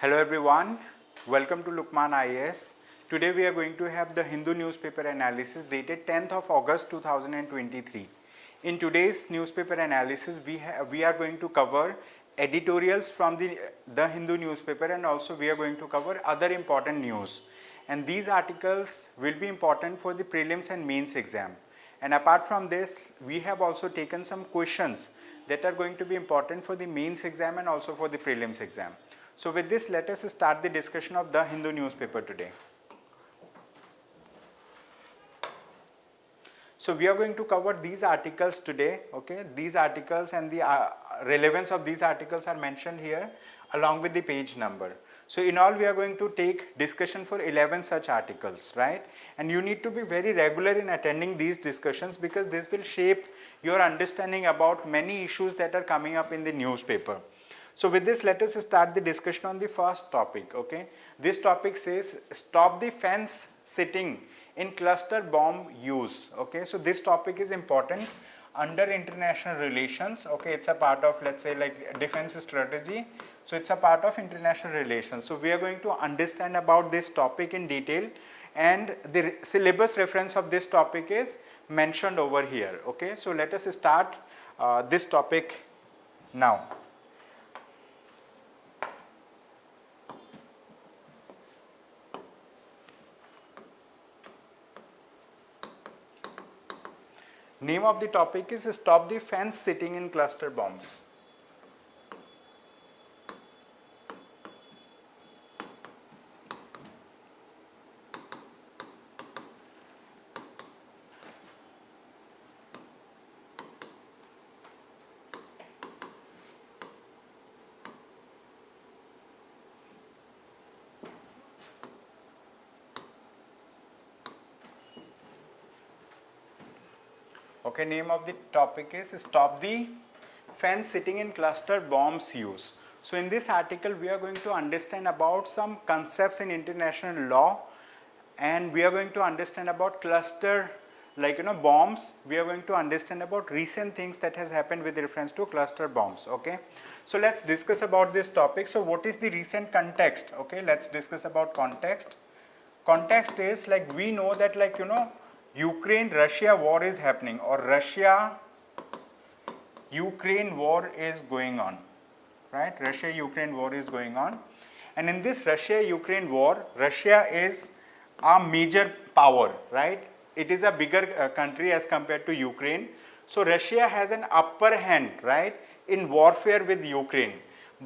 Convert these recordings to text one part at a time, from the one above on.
Hello everyone, welcome to Lukmaan IAS. Today we are going to have the Hindu newspaper analysis dated 10th of August 2023. In today's newspaper analysis, we are going to cover editorials from the Hindu newspaper, and also we are going to cover other important news. And these articles will be important for the prelims and mains exam. And apart from this, we have also taken some questions that are going to be important for the mains exam and also for the prelims exam. So with this, let us start the discussion of the Hindu newspaper today. So we are going to cover these articles today, okay? These articles and the relevance of these articles are mentioned here along with the page number. So in all, we are going to take discussion for 11 such articles, right? And you need to be very regular in attending these discussions because this will shape your understanding about many issues that are coming up in the newspaper. So with this, let us start the discussion on the first topic, okay? This topic says, stop the fence sitting in cluster bomb use, okay? So this topic is important under international relations, okay? It's a part of, let's say, like defense strategy. So it's a part of international relations. So we are going to understand about this topic in detail, and the syllabus reference of this topic is mentioned over here, okay? So let us start this topic now. Name of the topic is Stop the Fence Sitting in Cluster Bombs. Okay, name of the topic is Stop the Fence Sitting in Cluster Bombs Use. So in this article, we are going to understand about some concepts in international law, and we are going to understand about cluster, bombs. We are going to understand about recent things that has happened with reference to cluster bombs, okay? So let's discuss about this topic. So what is the recent context? Okay, let's discuss about context. Context is like we know that Ukraine-Russia war is happening, or Russia-Ukraine war is going on, right? Russia-Ukraine war is going on, and in this Russia-Ukraine war, Russia is a major power, right? It is a bigger country as compared to Ukraine. So Russia has an upper hand, right, in warfare with Ukraine.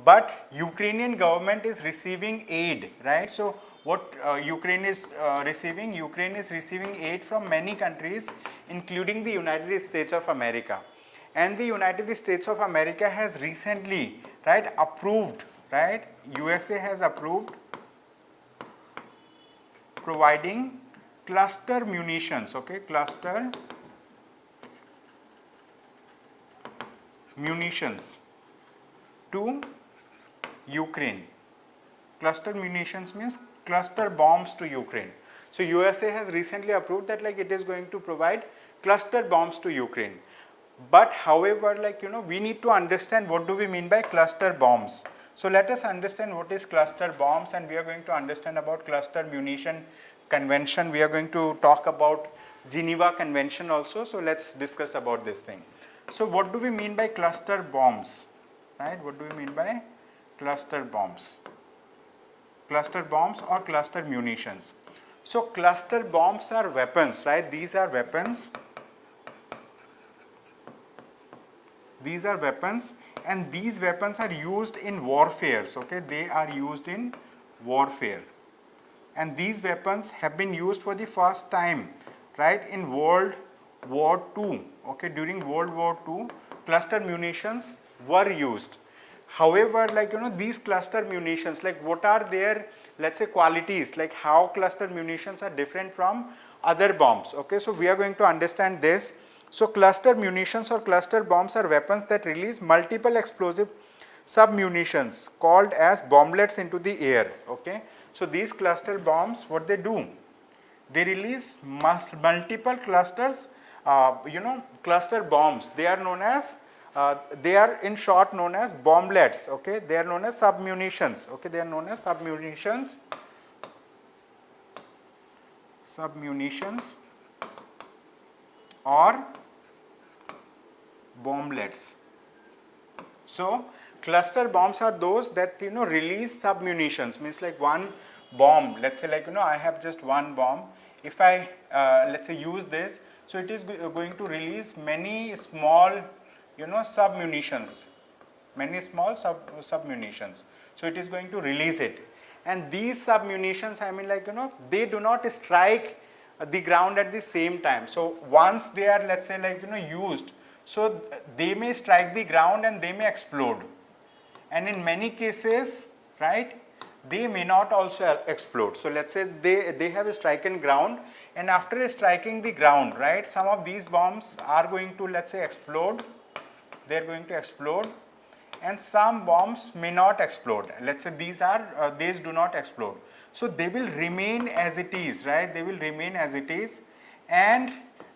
But Ukrainian government is receiving aid, right? So what Ukraine is receiving? Ukraine is receiving aid from many countries, including the United States of America. And the United States of America has recently, right, approved, right? USA has approved providing cluster munitions, okay? Cluster munitions to Ukraine. Cluster munitions means cluster bombs to Ukraine. So USA has recently approved that it is going to provide cluster bombs to Ukraine. But however, we need to understand what do we mean by cluster bombs. So let us understand what is cluster bombs, and we are going to understand about cluster munition convention. We are going to talk about Geneva Convention also. So let's discuss about this thing. So what do we mean by cluster bombs, right? What do we mean by cluster bombs? Cluster bombs or cluster munitions. So cluster bombs are weapons, right? These are weapons. These are weapons, and these weapons are used in warfares, okay? They are used in warfare. And these weapons have been used for the first time, right, in World War II, okay? During World War II, cluster munitions were used. However, these cluster munitions, what are their, let's say, qualities, how cluster munitions are different from other bombs, okay? So we are going to understand this. So cluster munitions or cluster bombs are weapons that release multiple explosive sub-munitions called as bomblets into the air, okay? So these cluster bombs, what they do? They release multiple clusters, cluster bombs. They are known as they are in short known as bomblets, okay. They are known as submunitions, okay. They are known as submunitions, or bomblets. So cluster bombs are those that, you know, release submunitions, means like one bomb, let's say, like, you know, I have just one bomb. If I let's say use this, so it is going to release many small, you know, submunitions, many small submunitions. So it is going to release it, and these submunitions, I mean, like, you know, they do not strike the ground at the same time. So once they are, let's say, like, you know, used, so they may strike the ground and they may explode, and in many cases, right, they may not also explode. So let's say they have striken ground, and after striking the ground, right, some of these bombs are going to, let's say, explode, they are going to explode, and some bombs may not explode. Let's say these do not explode. So they will remain as it is, right, they will remain as it is, and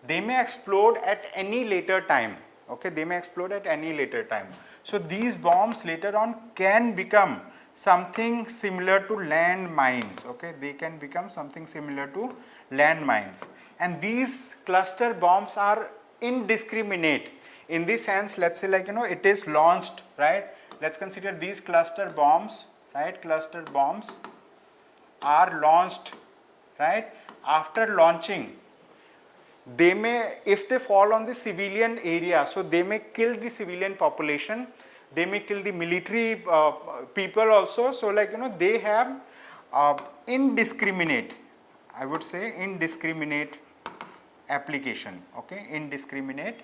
they may explode at any later time, okay, they may explode at any later time. So these bombs later on can become something similar to land mines, okay, they can become something similar to land mines. And these cluster bombs are indiscriminate, in the sense, let's say, like, you know, it is launched, right, let's consider these cluster bombs, right, cluster bombs are launched, right. After launching, they may, if they fall on the civilian area, so they may kill the civilian population, they may kill the military people also. So, like, you know, they have indiscriminate, I would say, indiscriminate application, okay, indiscriminate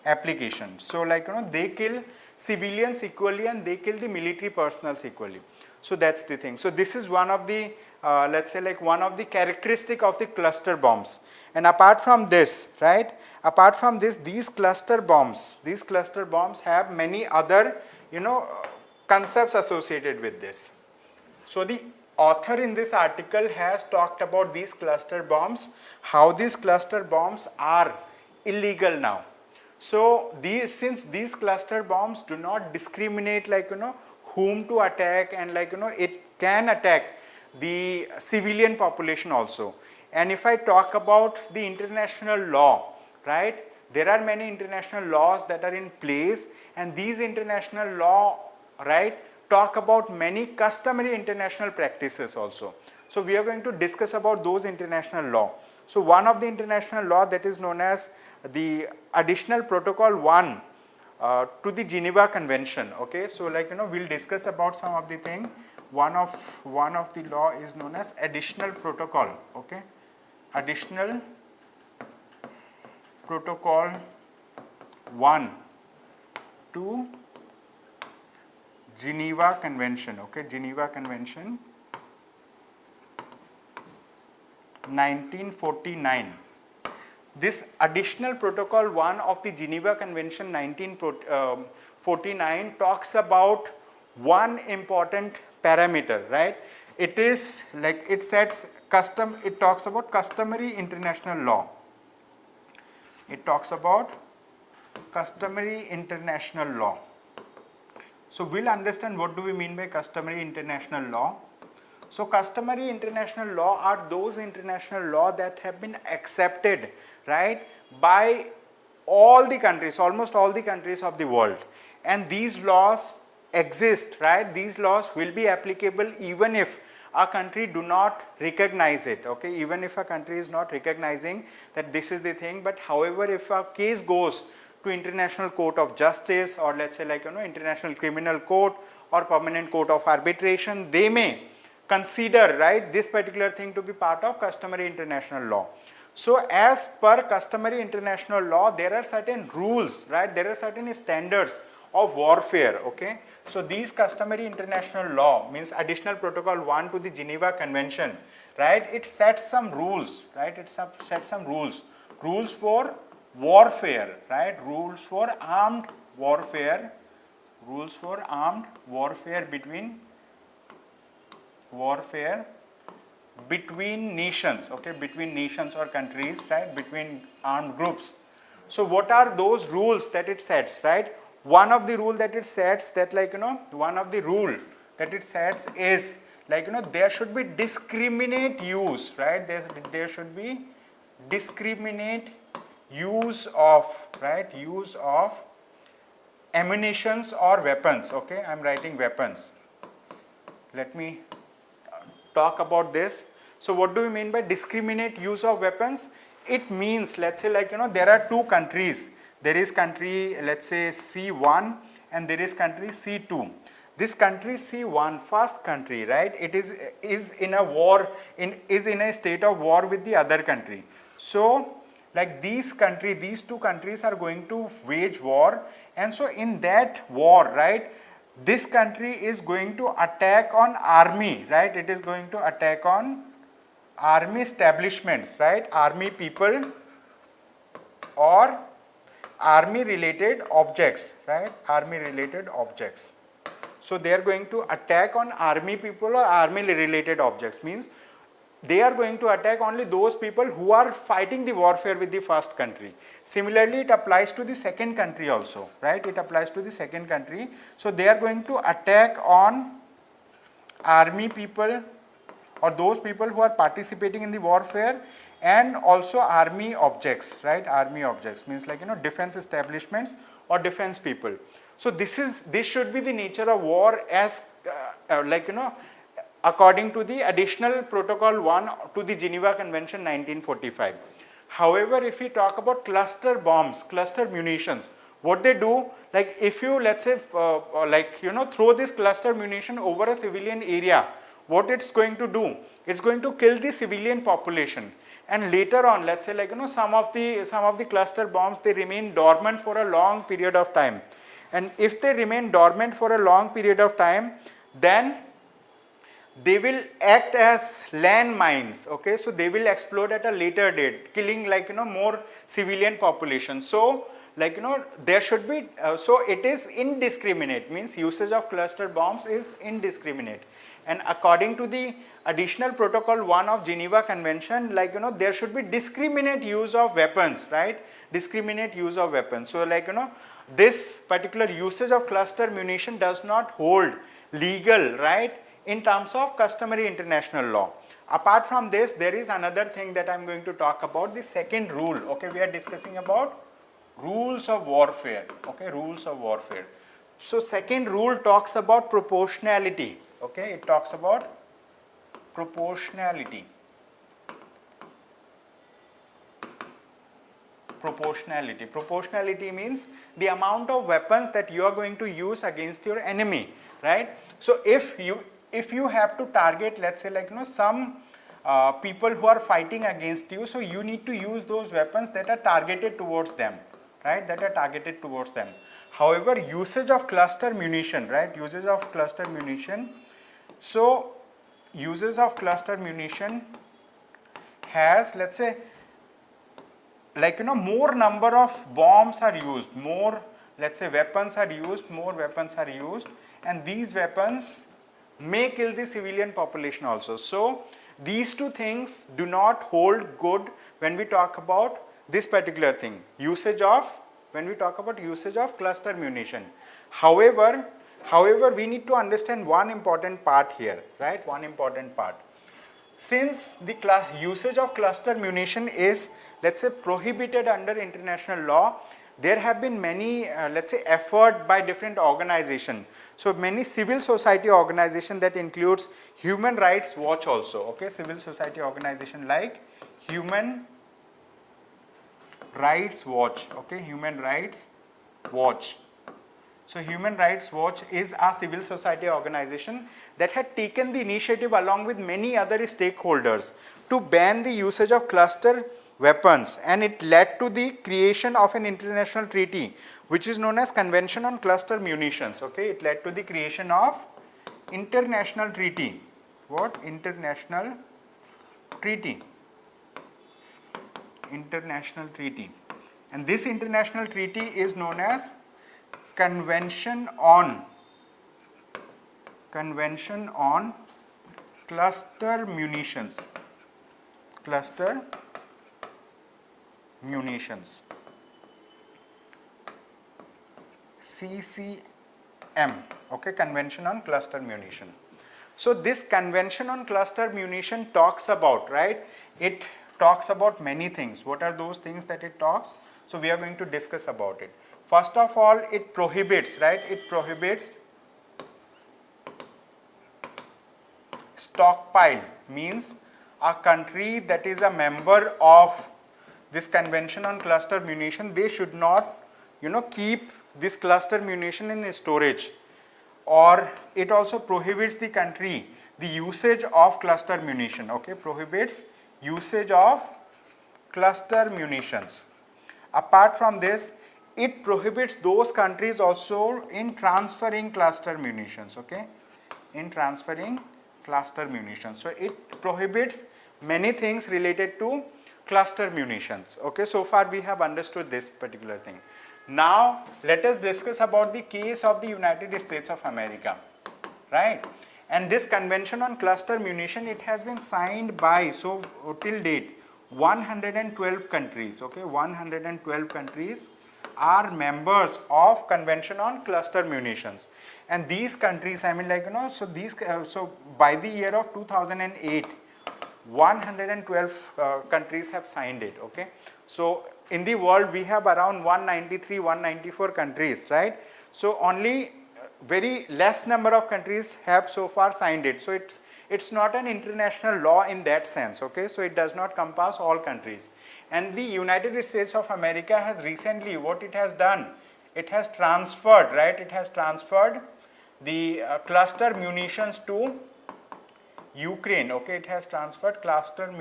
application. So, like, you know, they kill civilians equally and they kill the military personnel equally. So that's the thing. So this is one of the let's say, like, one of the characteristic of the cluster bombs. And apart from this, right, apart from this, these cluster bombs have many other, you know, concepts associated with this. So the author in this article has talked about these cluster bombs, how these cluster bombs are illegal now. So since these cluster bombs do not discriminate, like, you know, whom to attack, and, like, you know, it can attack the civilian population also. And if I talk about the international law, right, there are many international laws that are in place, and these international law, right, talk about many customary international practices also. So we are going to discuss about those international law. So one of the international law that is known as the additional protocol 1 to the Geneva Convention, okay. So, like, you know, we'll discuss about some of the thing. One of the law is known as additional protocol, okay, additional protocol 1 to Geneva Convention, okay, Geneva Convention 1949. This additional protocol 1 of the Geneva Convention 1949 talks about one important parameter, right. It is like, it sets it talks about customary international law. It talks about customary international law. So we'll understand what do we mean by customary international law. So customary international law are those international law that have been accepted, right, by all the countries, almost all the countries of the world, and these laws exist, right. These laws will be applicable even if a country do not recognize it, okay, even if a country is not recognizing that this is the thing. But however, if a case goes to International Court of Justice, or let's say, like, you know, International Criminal Court or Permanent Court of Arbitration, they may consider, right, this particular thing to be part of customary international law. So as per customary international law, there are certain rules, right, there are certain standards of warfare, okay. So these customary international law, means additional protocol 1 to the Geneva Convention, right, it sets some rules, right, it sets some rules for warfare, right, rules for armed warfare between nations, okay, between nations or countries, right, between armed groups. So what are those rules that it sets, right? One of the rule that it sets that one of the rule that it sets is there should be discriminate use, right? There should be discriminate use of, right? Use of ammunitions or weapons, okay? I am writing weapons. Let me talk about this. So what do we mean by discriminate use of weapons? It means, let's say there are two countries. There is country, let's say C1, and there is country C2. This country C1, first country, right? It is in a war, is in a state of war with the other country. So these two countries are going to wage war, and so in that war, right, this country is going to attack on army, right? It is going to attack on army establishments, right? Army people or army related objects, right? Army related objects. So they are going to attack on army people or army related objects, means they are going to attack only those people who are fighting the warfare with the first country. Similarly, it applies to the second country also, right? It applies to the second country. So they are going to attack on army people or those people who are participating in the warfare, and also army objects, right? Army objects means defense establishments or defense people. So this should be the nature of war as according to the additional protocol 1 to the Geneva Convention 1945. However, if we talk about cluster bombs, cluster munitions, what they do, if you let's say throw this cluster munition over a civilian area, what it's going to do, it's going to kill the civilian population, and later on, let's say some of the cluster bombs, they remain dormant for a long period of time, and if they remain dormant for a long period of time, then they will act as landmines, okay? So they will explode at a later date, killing more civilian population. So there should be, so it is indiscriminate, means usage of cluster bombs is indiscriminate. And according to the additional protocol 1 of Geneva Convention, there should be discriminate use of weapons, right? Discriminate use of weapons. So this particular usage of cluster munition does not hold legal, right, in terms of customary international law. Apart from this, there is another thing that I am going to talk about, the second rule, okay? We are discussing about rules of warfare, okay? Rules of warfare. So second rule talks about proportionality, okay? It talks about proportionality. Proportionality. Proportionality means the amount of weapons that you are going to use against your enemy, right? So if you have to target, let's say some people who are fighting against you, so you need to use those weapons that are targeted towards them, right? That are targeted towards them. However, usage of cluster munition, right? Uses of cluster munition. So uses of cluster munition has, let's say, more number of bombs are used, more, let's say, weapons are used, more weapons are used, and these weapons may kill the civilian population also. So these two things do not hold good when we talk about this particular thing, when we talk about usage of cluster munition. However, we need to understand one important part here, right? One important part. Since the usage of cluster munition is, let's say, prohibited under international law, there have been many, let's say, effort by different organizations. So many civil society organizations that includes Human Rights Watch also, okay? Civil society organization like Human Rights Watch, okay? Human Rights Watch. So Human Rights Watch is a civil society organization that had taken the initiative along with many other stakeholders to ban the usage of cluster weapons, and it led to the creation of an international treaty which is known as Convention on Cluster Munitions, okay? It led to the creation of international treaty. What? International treaty. International treaty. And this international treaty is known as Convention on Cluster Munitions. Cluster Munitions. CCM, okay, Convention on Cluster Munition. So this Convention on Cluster Munition talks about, right, it talks about many things. What are those things that it talks? So we are going to discuss about it. First of all, it prohibits, right, it prohibits stockpile, means a country that is a member of this Convention on Cluster Munition, they should not, keep this cluster munition in storage. Or it also prohibits the country the usage of cluster munition, okay, prohibits usage of cluster munitions. Apart from this, it prohibits those countries also in transferring cluster munitions, okay, in transferring cluster munitions. So it prohibits many things related to cluster munitions, okay. So far we have understood this particular thing. Now let us discuss about the case of the United States of America, right? And this Convention on Cluster Munition, it has been signed by, so till date, 112 countries, okay, 112 countries are members of Convention on Cluster Munitions. And these countries, I mean, like, so these, so by the year of 2008, 112 countries have signed it, okay. So in the world we have around 193, 194 countries, right? So only very less number of countries have so far signed it. So it's not an international law in that sense, okay. So it does not compass all countries. And the United States of America has recently, what it has done, it has transferred, right, it has transferred the cluster munitions to Ukraine, okay, it has transferred cluster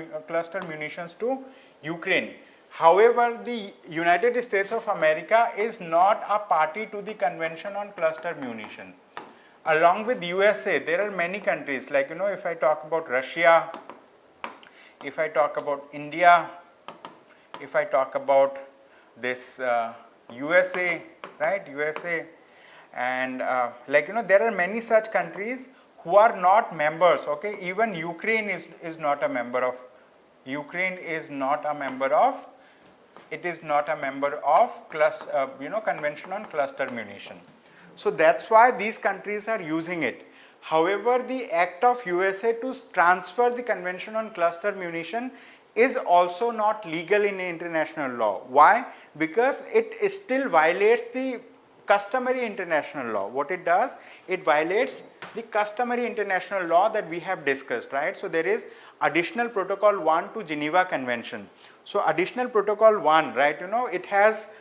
munitions to Ukraine. However, the United States of America is not a party to the Convention on Cluster Munition. Along with USA, there are many countries, like, if I talk about Russia, if I talk about India, if I talk about this USA, right, USA, and like, there are many such countries who are not members, okay. Even Ukraine is not a member of, Ukraine is not a member of, it is not a member of Convention on Cluster Munition. So that's why these countries are using it. However, the act of USA to transfer the Convention on Cluster Munition is also not legal in international law. Why? Because it still violates the customary international law. What it does, it violates the customary international law that we have discussed, right? So there is additional protocol 1 to Geneva Convention. So additional protocol 1, right, it has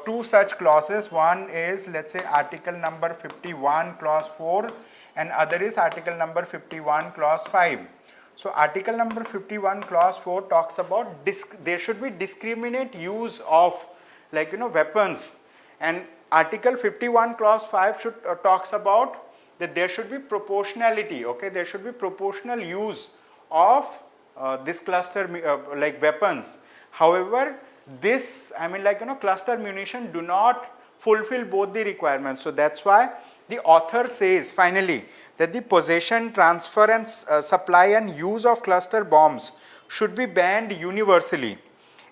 two such clauses. One is, let's say, article number 51 clause 4, and other is article number 51 clause 5. So article number 51 clause 4 talks about there should be discriminate use of, like, weapons, and article 51 clause 5 should talks about that there should be proportionality, okay, there should be proportional use of this cluster like weapons. However, this, I mean, like, cluster munition do not fulfill both the requirements. So that's why the author says finally that the possession, transfer and supply and use of cluster bombs should be banned universally,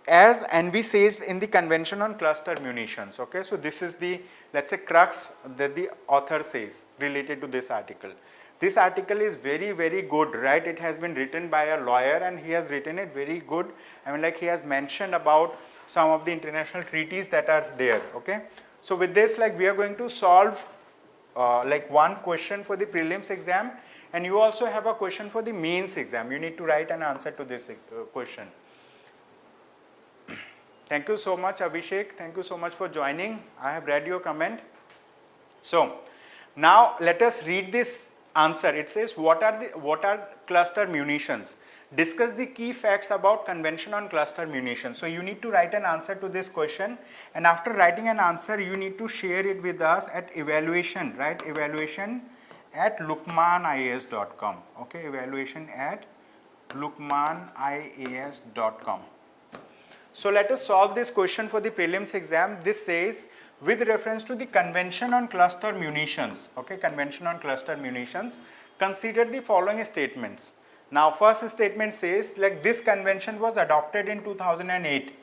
as envisaged in the Convention on Cluster Munitions, okay. So this is the, let's say, crux that the author says related to this article. This article is very, very good, right? It has been written by a lawyer and he has written it very good. I mean, like, he has mentioned about some of the international treaties that are there, okay. So with this, like, we are going to solve like one question for the prelims exam, and you also have a question for the mains exam. You need to write an answer to this question. Thank you so much, Abhishek. Thank you so much for joining. I have read your comment. So now let us read this answer. It says, what are cluster munitions? Discuss the key facts about Convention on Cluster Munitions. So you need to write an answer to this question, and after writing an answer, you need to share it with us at evaluation, right? Evaluation at lukmaanias.com. Okay, evaluation at lukmaanias.com. So let us solve this question for the prelims exam. This says, with reference to the Convention on Cluster Munitions, okay, Convention on Cluster Munitions, consider the following statements. Now, first statement says, like, this convention was adopted in 2008.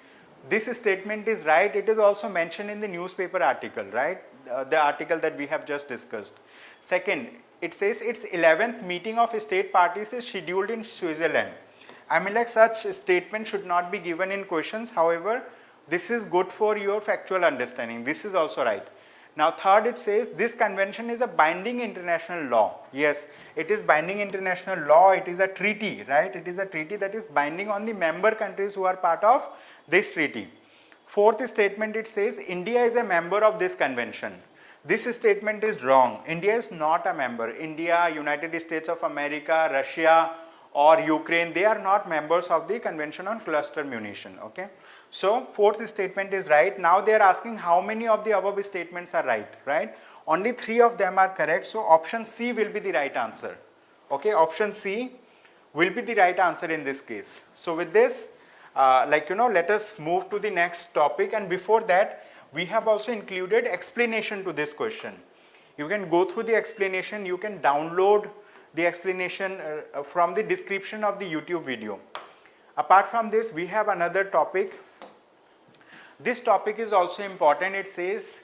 This statement is right. It is also mentioned in the newspaper article, right? the article that we have just discussed. Second, it says its 11th meeting of state parties is scheduled in Switzerland. I mean, like, such statement should not be given in questions. However, this is good for your factual understanding. This is also right. Now third, it says this convention is a binding international law. Yes, it is binding international law. It is a treaty, right? It is a treaty that is binding on the member countries who are part of this treaty. Fourth statement, it says India is a member of this convention. This statement is wrong. India is not a member. India, United States of America, Russia or Ukraine, they are not members of the Convention on Cluster Munition. Okay. So fourth statement is right. Now they are asking how many of the above statements are right, right? Only 3 of them are correct. So option C will be the right answer. Okay, option C will be the right answer in this case. So with this, let us move to the next topic, and before that, we have also included explanation to this question. You can go through the explanation, you can download the explanation from the description of the YouTube video. Apart from this, we have another topic. This topic is also important. It says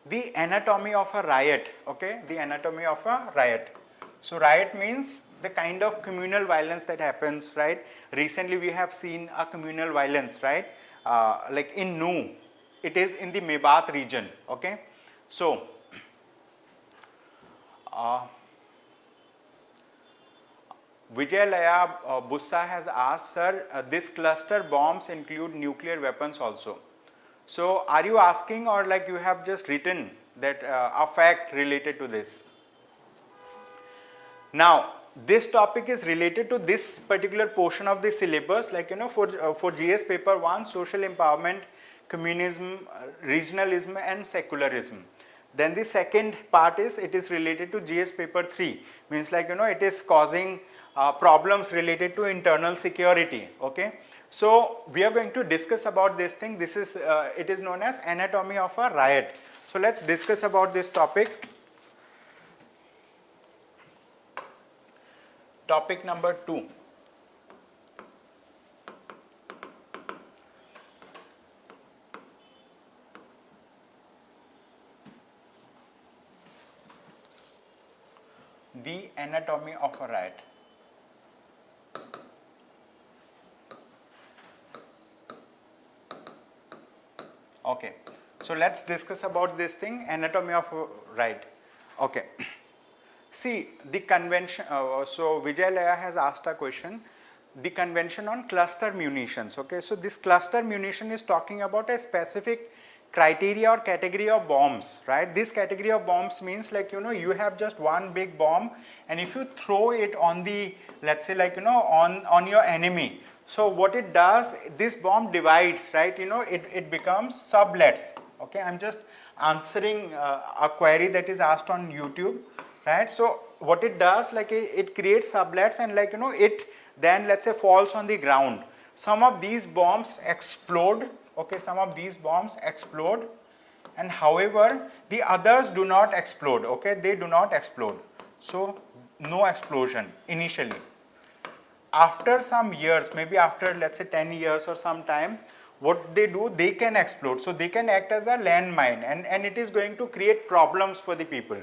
the anatomy of a riot. Okay, the anatomy of a riot. So riot means the kind of communal violence that happens, right? Recently we have seen a communal violence, right? Like in Nu, it is in the Mebat region. Okay, so Vijay Bussa has asked, sir, this cluster bombs include nuclear weapons also. So are you asking, or like you have just written that a fact related to this? Now this topic is related to this particular portion of the syllabus, like for GS paper 1, social empowerment, communism, regionalism and secularism. Then the second part is, it is related to GS paper 3, means like it is causing problems related to internal security. Okay, so we are going to discuss about this thing. This is it is known as anatomy of a riot. So let's discuss about this topic. Topic number 2. The anatomy of a riot. Okay, so let's discuss about this thing, anatomy of a riot. Okay, see the convention, so Vijay Laya has asked a question, the convention on cluster munitions. Okay, so this cluster munition is talking about a specific criteria or category of bombs, right? This category of bombs means like you have just one big bomb, and if you throw it on the, let's say like on your enemy, so what it does, this bomb divides, right? It becomes sublets. Okay, I'm just answering a query that is asked on YouTube, right? So what it does, like it creates sublets, and like it then, let's say, falls on the ground. Some of these bombs explode. Okay, some of these bombs explode, and however the others do not explode. Okay, they do not explode. So no explosion initially. After some years, maybe after let's say 10 years or some time, what they do, they can explode. So they can act as a landmine, and it is going to create problems for the people.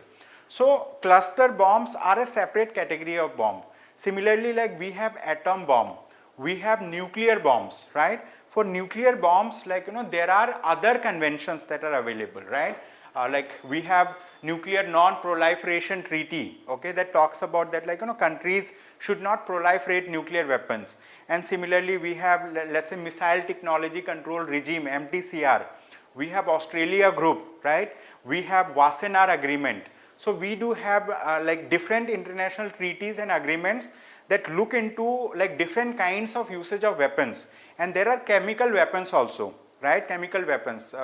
So cluster bombs are a separate category of bomb. Similarly, like we have atom bomb, we have nuclear bombs, right? For nuclear bombs, like there are other conventions that are available, right? Like we have nuclear non-proliferation treaty, okay, that talks about that, like countries should not proliferate nuclear weapons. And similarly, we have, let's say, missile technology control regime, MTCR. We have Australia group, right? We have Wassenaar agreement. So we do have like different international treaties and agreements that look into like different kinds of usage of weapons, and there are chemical weapons also, right? Chemical weapons.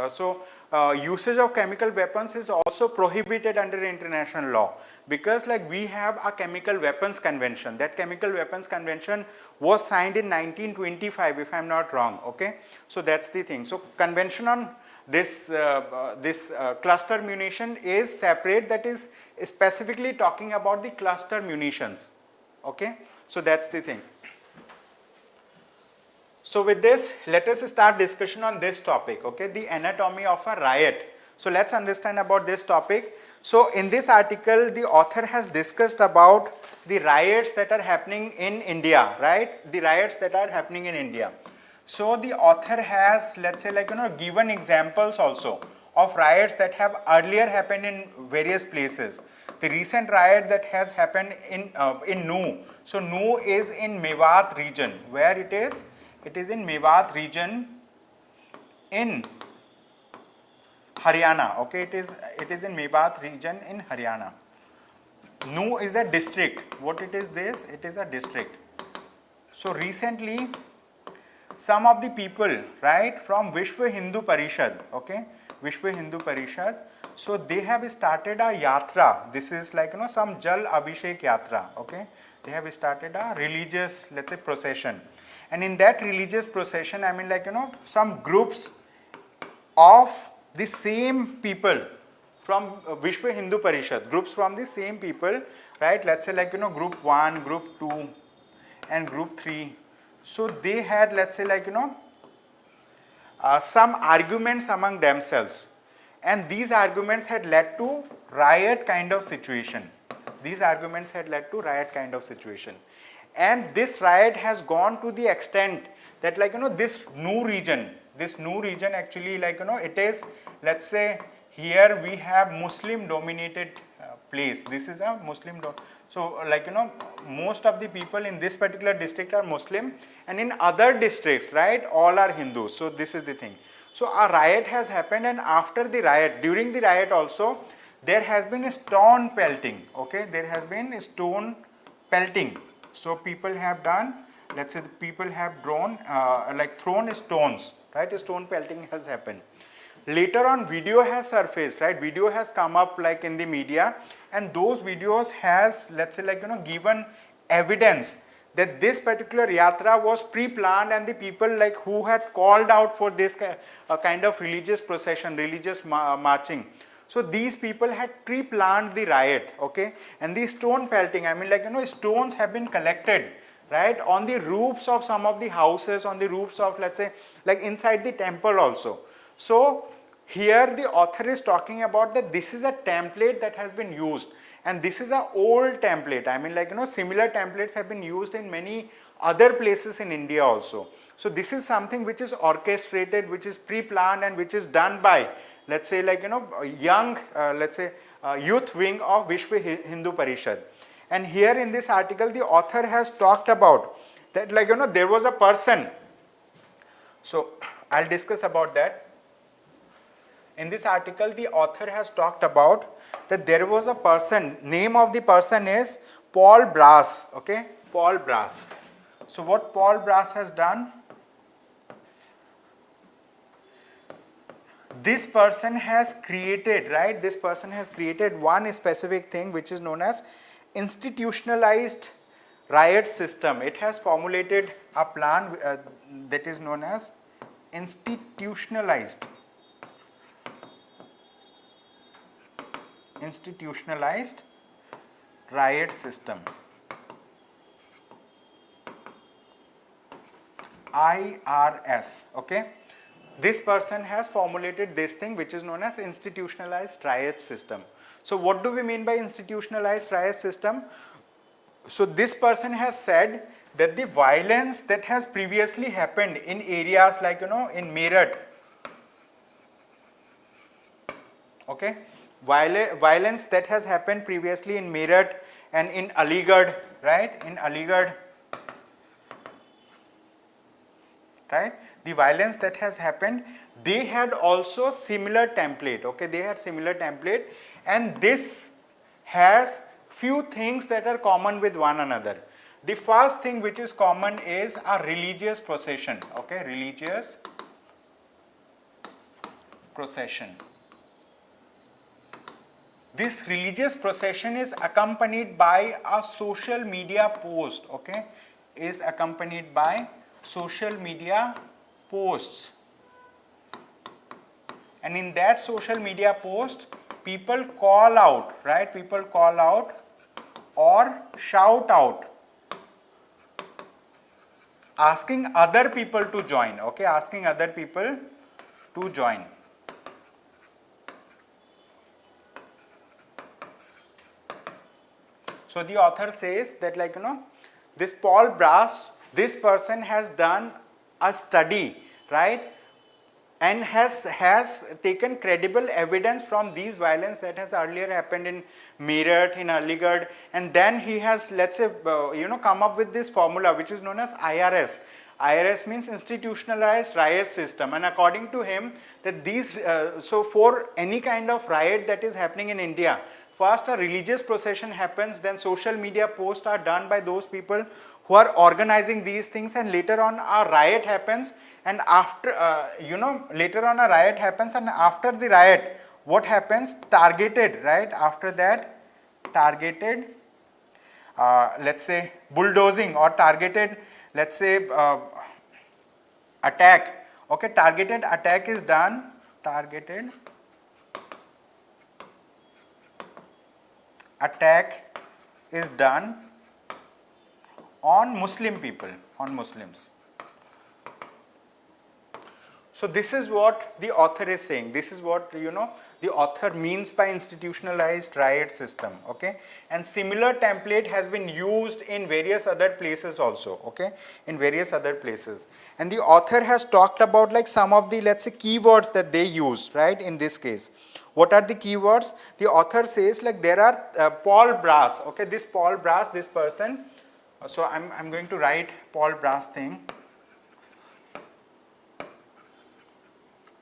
Usage of chemical weapons is also prohibited under international law, because like we have a chemical weapons convention. That chemical weapons convention was signed in 1925, if I'm not wrong. Okay, so that's the thing. So convention on this cluster munition is separate, that is specifically talking about the cluster munitions. Okay, so that's the thing. So with this, let us start discussion on this topic, okay, the anatomy of a riot. So let's understand about this topic. So in this article, the author has discussed about the riots that are happening in India, right? The riots that are happening in India. So the author has, let's say, like, given examples also of riots that have earlier happened in various places. The recent riot that has happened in Nu. So Nu is in Mewat region. Where it is? It is in Mewat region in Haryana. Okay, it is in Mewat region in Haryana. Nu is a district. What it is this? It is a district. So recently, some of the people, right, from Vishwa Hindu Parishad, okay, Vishwa Hindu Parishad, so they have started a yatra. This is like, some Jal Abhishek yatra, okay. They have started a religious, let's say, procession. And in that religious procession, I mean, like, some groups of the same people from Vishwa Hindu Parishad, groups from the same people, right, let's say, like, group 1, group 2 and group 3. So they had, let's say, like, some arguments among themselves, and these arguments had led to riot kind of situation. These arguments had led to riot kind of situation. And this riot has gone to the extent that, like, this Nu region actually, like, it is, let's say, here we have Muslim dominated place. This is a Muslim so, like, most of the people in this particular district are Muslim, and in other districts, right, all are Hindus. So this is the thing. So a riot has happened, and after the riot, during the riot also, there has been a stone pelting, okay, there has been a stone pelting. So people have done, let's say, people have drawn, like, thrown stones, right, stone pelting has happened. Later on, video has surfaced, right, video has come up, like, in the media, and those videos has, let's say, like, given evidence that this particular yatra was pre-planned, and the people, like, who had called out for this kind of religious procession, religious marching. So these people had pre-planned the riot, okay, and the stone pelting, I mean, like, stones have been collected, right, on the roofs of some of the houses, on the roofs of, let's say, like, inside the temple also. So here the author is talking about that this is a template that has been used, and this is an old template. I mean, like, similar templates have been used in many other places in India also. So this is something which is orchestrated, which is pre-planned, and which is done by, let's say, like, young, let's say, youth wing of Vishwa Hindu Parishad. And here in this article, the author has talked about that, like, there was a person. So I'll discuss about that. In this article, the author has talked about that there was a person, name of the person is Paul Brass, okay, Paul Brass. So what Paul Brass has done, this person has created, right, this person has created one specific thing which is known as institutionalized riot system. It has formulated a plan that is known as institutionalized riot system, IRS, okay. This person has formulated this thing which is known as institutionalized riot system. So what do we mean by institutionalized riot system? So this person has said that the violence that has previously happened in areas like, in Meerut, okay, violence that has happened previously in Meerut and in Aligarh, right, in Aligarh, right, the violence that has happened, they had also similar template, okay, they had similar template, and this has few things that are common with one another. The first thing which is common is a religious procession, okay, religious procession. This religious procession is accompanied by a social media post, okay, is accompanied by social media posts, and in that social media post, people call out, right, people call out or shout out, asking other people to join, okay, asking other people to join. So the author says that like this Paul Brass, this person has done a study, right, and has taken credible evidence from these violence that has earlier happened in Meerut, in Aligarh, and then he has, let's say, come up with this formula which is known as IRS. IRS means institutionalized riot system, and according to him that these, so for any kind of riot that is happening in India, first a religious procession happens, then social media posts are done by those people who are organizing these things, and later on a riot happens, and after later on a riot happens, and after the riot what happens? Targeted, right, after that targeted let's say bulldozing or targeted, let's say attack, okay, targeted attack is done, targeted attack is done on Muslim people, on Muslims. So this is what the author is saying, this is what the author means by institutionalized riot system, okay, and similar template has been used in various other places also, okay, in various other places, and the author has talked about like some of the, let's say, keywords that they use, right, in this case. What are the keywords? The author says like there are Paul Brass, okay, this Paul Brass, this person, so I'm going to write Paul Brass thing.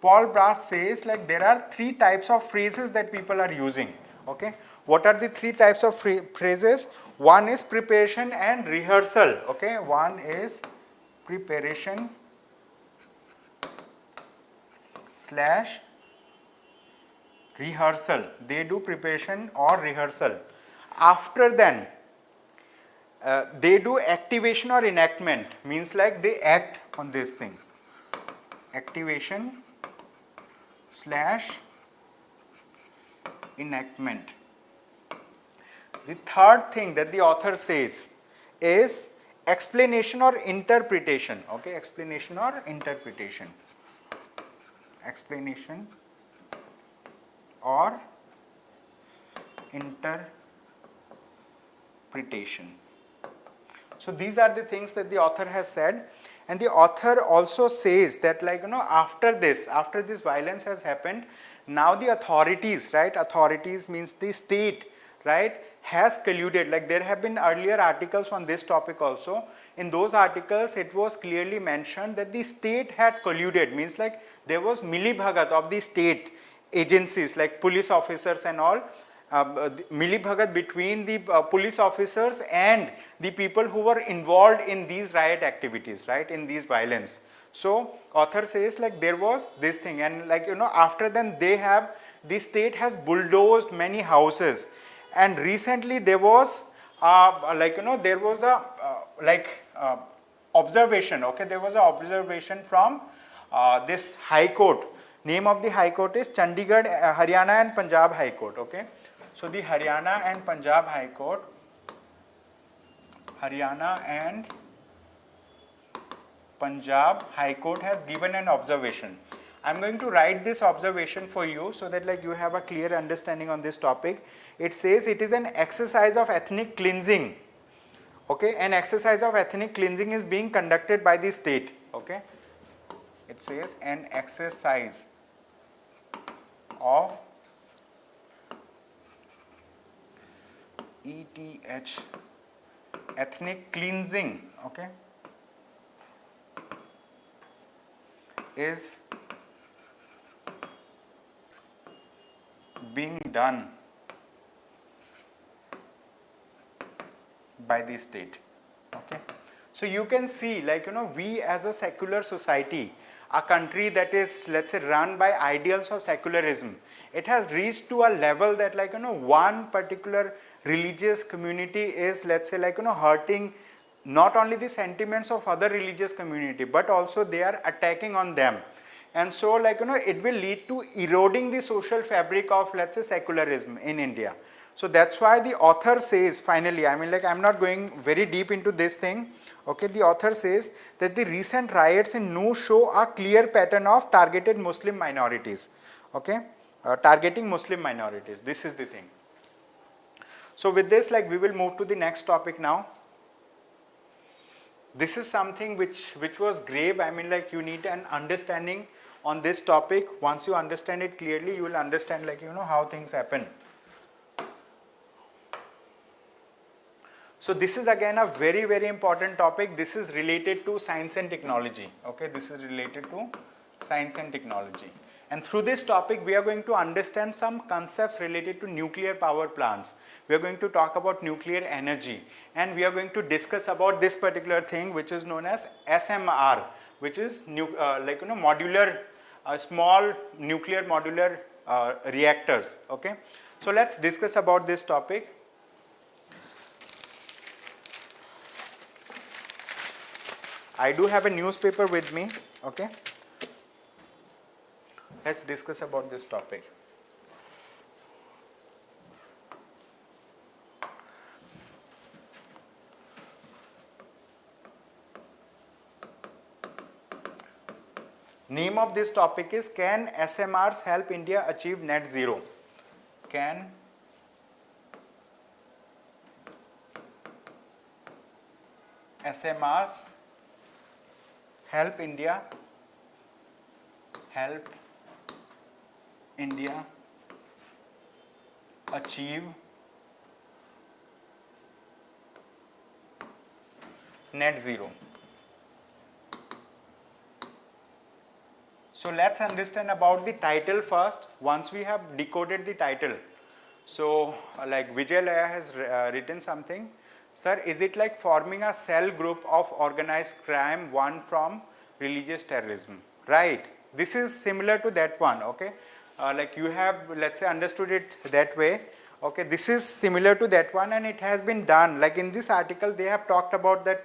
Paul Brass says like there are three types of phrases that people are using, okay. What are the three types of phrases? One is preparation and rehearsal, okay, one is preparation slash rehearsal, they do preparation or rehearsal. After then they do activation or enactment, means like they act on this thing, activation slash enactment. The third thing that the author says is explanation or interpretation, okay, explanation or interpretation, explanation or interpretation. So these are the things that the author has said. And the author also says that like after this violence has happened, now the authorities, right, authorities means the state, right, has colluded. Like there have been earlier articles on this topic also. In those articles it was clearly mentioned that the state had colluded, means like there was milibhagat of the state agencies like police officers and all, milibhagat between the police officers and the people who were involved in these riot activities, right, in these violence. So author says like there was this thing, and like after then the state has bulldozed many houses, and recently there was there was a observation, okay, there was an observation from this High Court. Name of the High Court is Chandigarh, Haryana and Punjab High Court, okay. So the Haryana and Punjab High Court, Haryana and Punjab High Court has given an observation. I am going to write this observation for you so that like you have a clear understanding on this topic. It says it is an exercise of ethnic cleansing, okay, an exercise of ethnic cleansing is being conducted by the state, okay. It says an exercise of ethnic cleansing, okay, is being done by the state, okay. So you can see like we as a secular society, a country that is, let's say, run by ideals of secularism, it has reached to a level that like one particular religious community is, let's say, like hurting not only the sentiments of other religious community but also they are attacking on them, and so like it will lead to eroding the social fabric of, let's say, secularism in India. So that's why the author says finally, I mean like I'm not going very deep into this thing, okay, the author says that the recent riots in Noor show a clear pattern of targeted Muslim minorities, okay, targeting Muslim minorities, this is the thing. So with this, like, we will move to the next topic now. This is something which was grave. I mean, like, you need an understanding on this topic. Once you understand it clearly, you will understand, like, you know, how things happen. So this is again a very, very important topic. This is related to science and technology. Okay, this is related to science and technology. And through this topic, we are going to understand some concepts related to nuclear power plants. We are going to talk about nuclear energy, and we are going to discuss about this particular thing, which is known as SMR, which is modular, small nuclear modular reactors. Okay, so let's discuss about this topic. I do have a newspaper with me. Okay. Let's discuss about this topic. Name of this topic is, can SMRs help India achieve net zero? Can SMRs help India achieve net zero? So let's understand about the title first. Once we have decoded the title, so like Vijay Laya has written something. Sir, is it like forming a cell group of organized crime, one from religious terrorism? Right. This is similar to that one. Okay. Like you have, let's say, understood it that way. Okay, this is similar to that one, and it has been done. Like in this article, they have talked about that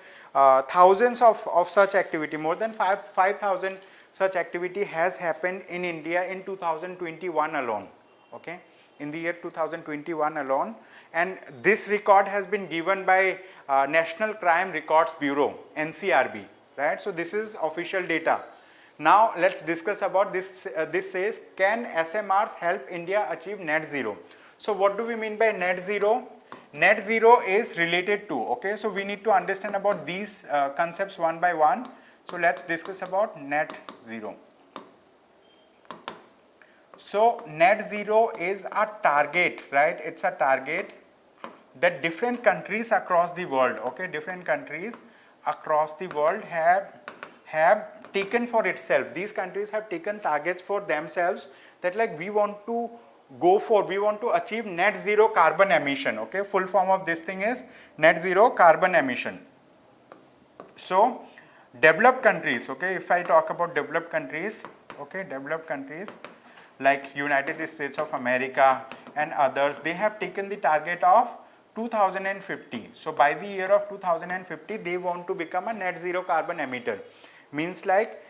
thousands of such activity, more than 5,000 such activity has happened in India in 2021 alone. Okay, in the year 2021 alone, and this record has been given by National Crime Records Bureau, NCRB. Right, so this is official data. Now let's discuss about this. This says, can SMRs help India achieve net zero? So what do we mean by net zero? Net zero is related to, okay, so we need to understand about these concepts one by one. So let's discuss about net zero. So net zero is a target, right? It's a target that different countries across the world, okay, different countries across the world have taken for itself. These countries have taken targets for themselves that, like, we want to achieve net zero carbon emission. Okay, full form of this thing is net zero carbon emission. So developed countries, okay, if I talk about developed countries, okay, developed countries like United States of America and others, they have taken the target of 2050. So by the year of 2050, they want to become a net zero carbon emitter. Means like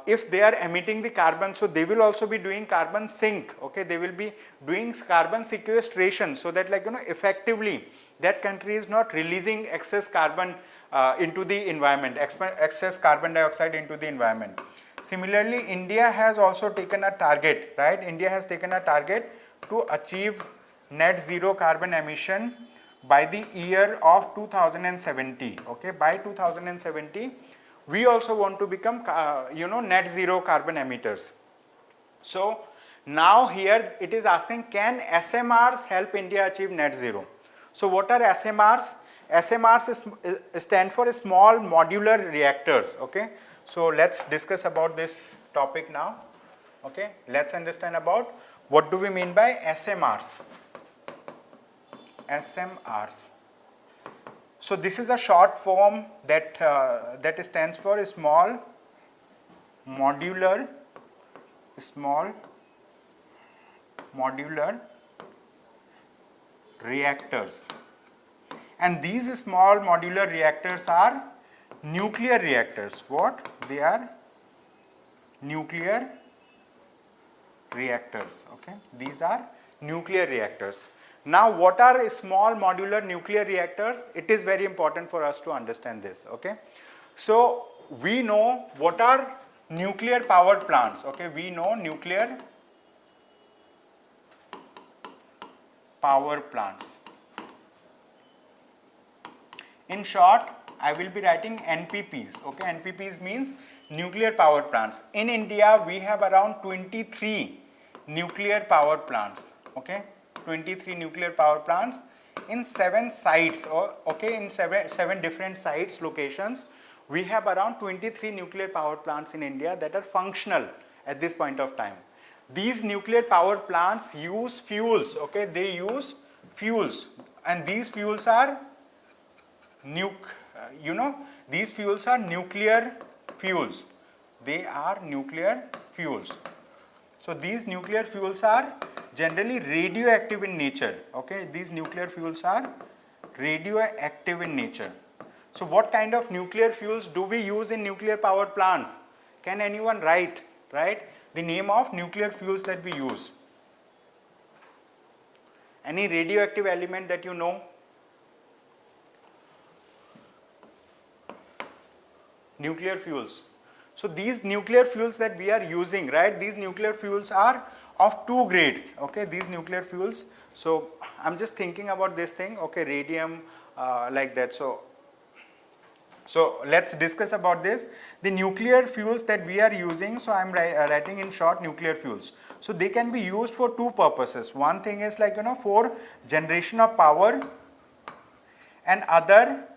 if they are emitting the carbon, so they will also be doing carbon sink. Okay, they will be doing carbon sequestration, so that, like, you know, effectively that country is not releasing excess carbon into the environment, excess carbon dioxide into the environment. Similarly, India has also taken a target, right? India has taken a target to achieve net zero carbon emission by the year of 2070. Okay, by 2070. We also want to become, net zero carbon emitters. So now here it is asking, can SMRs help India achieve net zero? So what are SMRs? SMRs stand for small modular reactors. Okay, so let's discuss about this topic now. Okay, let's understand about what do we mean by SMRs. SMRs. So this is a short form that stands for small modular reactors, and these small modular reactors are nuclear reactors. What? They are nuclear reactors. Okay, these are nuclear reactors. Now, what are small modular nuclear reactors? It is very important for us to understand this. Okay, so we know what are nuclear power plants. Okay, we know nuclear power plants. In short, I will be writing NPPs. Okay, NPPs means nuclear power plants. In India, we have around 23 nuclear power plants. Okay, 23 nuclear power plants in 7 sites, or okay, in seven different sites, locations. We have around 23 nuclear power plants in India that are functional at this point of time. These nuclear power plants use fuels. Okay, they use fuels, and these fuels are these fuels are nuclear fuels. They are nuclear fuels. So these nuclear fuels are generally radioactive in nature. Okay, these nuclear fuels are radioactive in nature. So what kind of nuclear fuels do we use in nuclear power plants? Can anyone write the name of nuclear fuels that we use? Any radioactive element that you know? Nuclear fuels. So these nuclear fuels that we are using, right, these nuclear fuels are of 2 grades. Okay, these nuclear fuels. So I'm just thinking about this thing. Okay, radium, like that. So let's discuss about this. The nuclear fuels that we are using, so I'm writing in short nuclear fuels. So they can be used for 2 purposes. One thing is like for generation of power, and other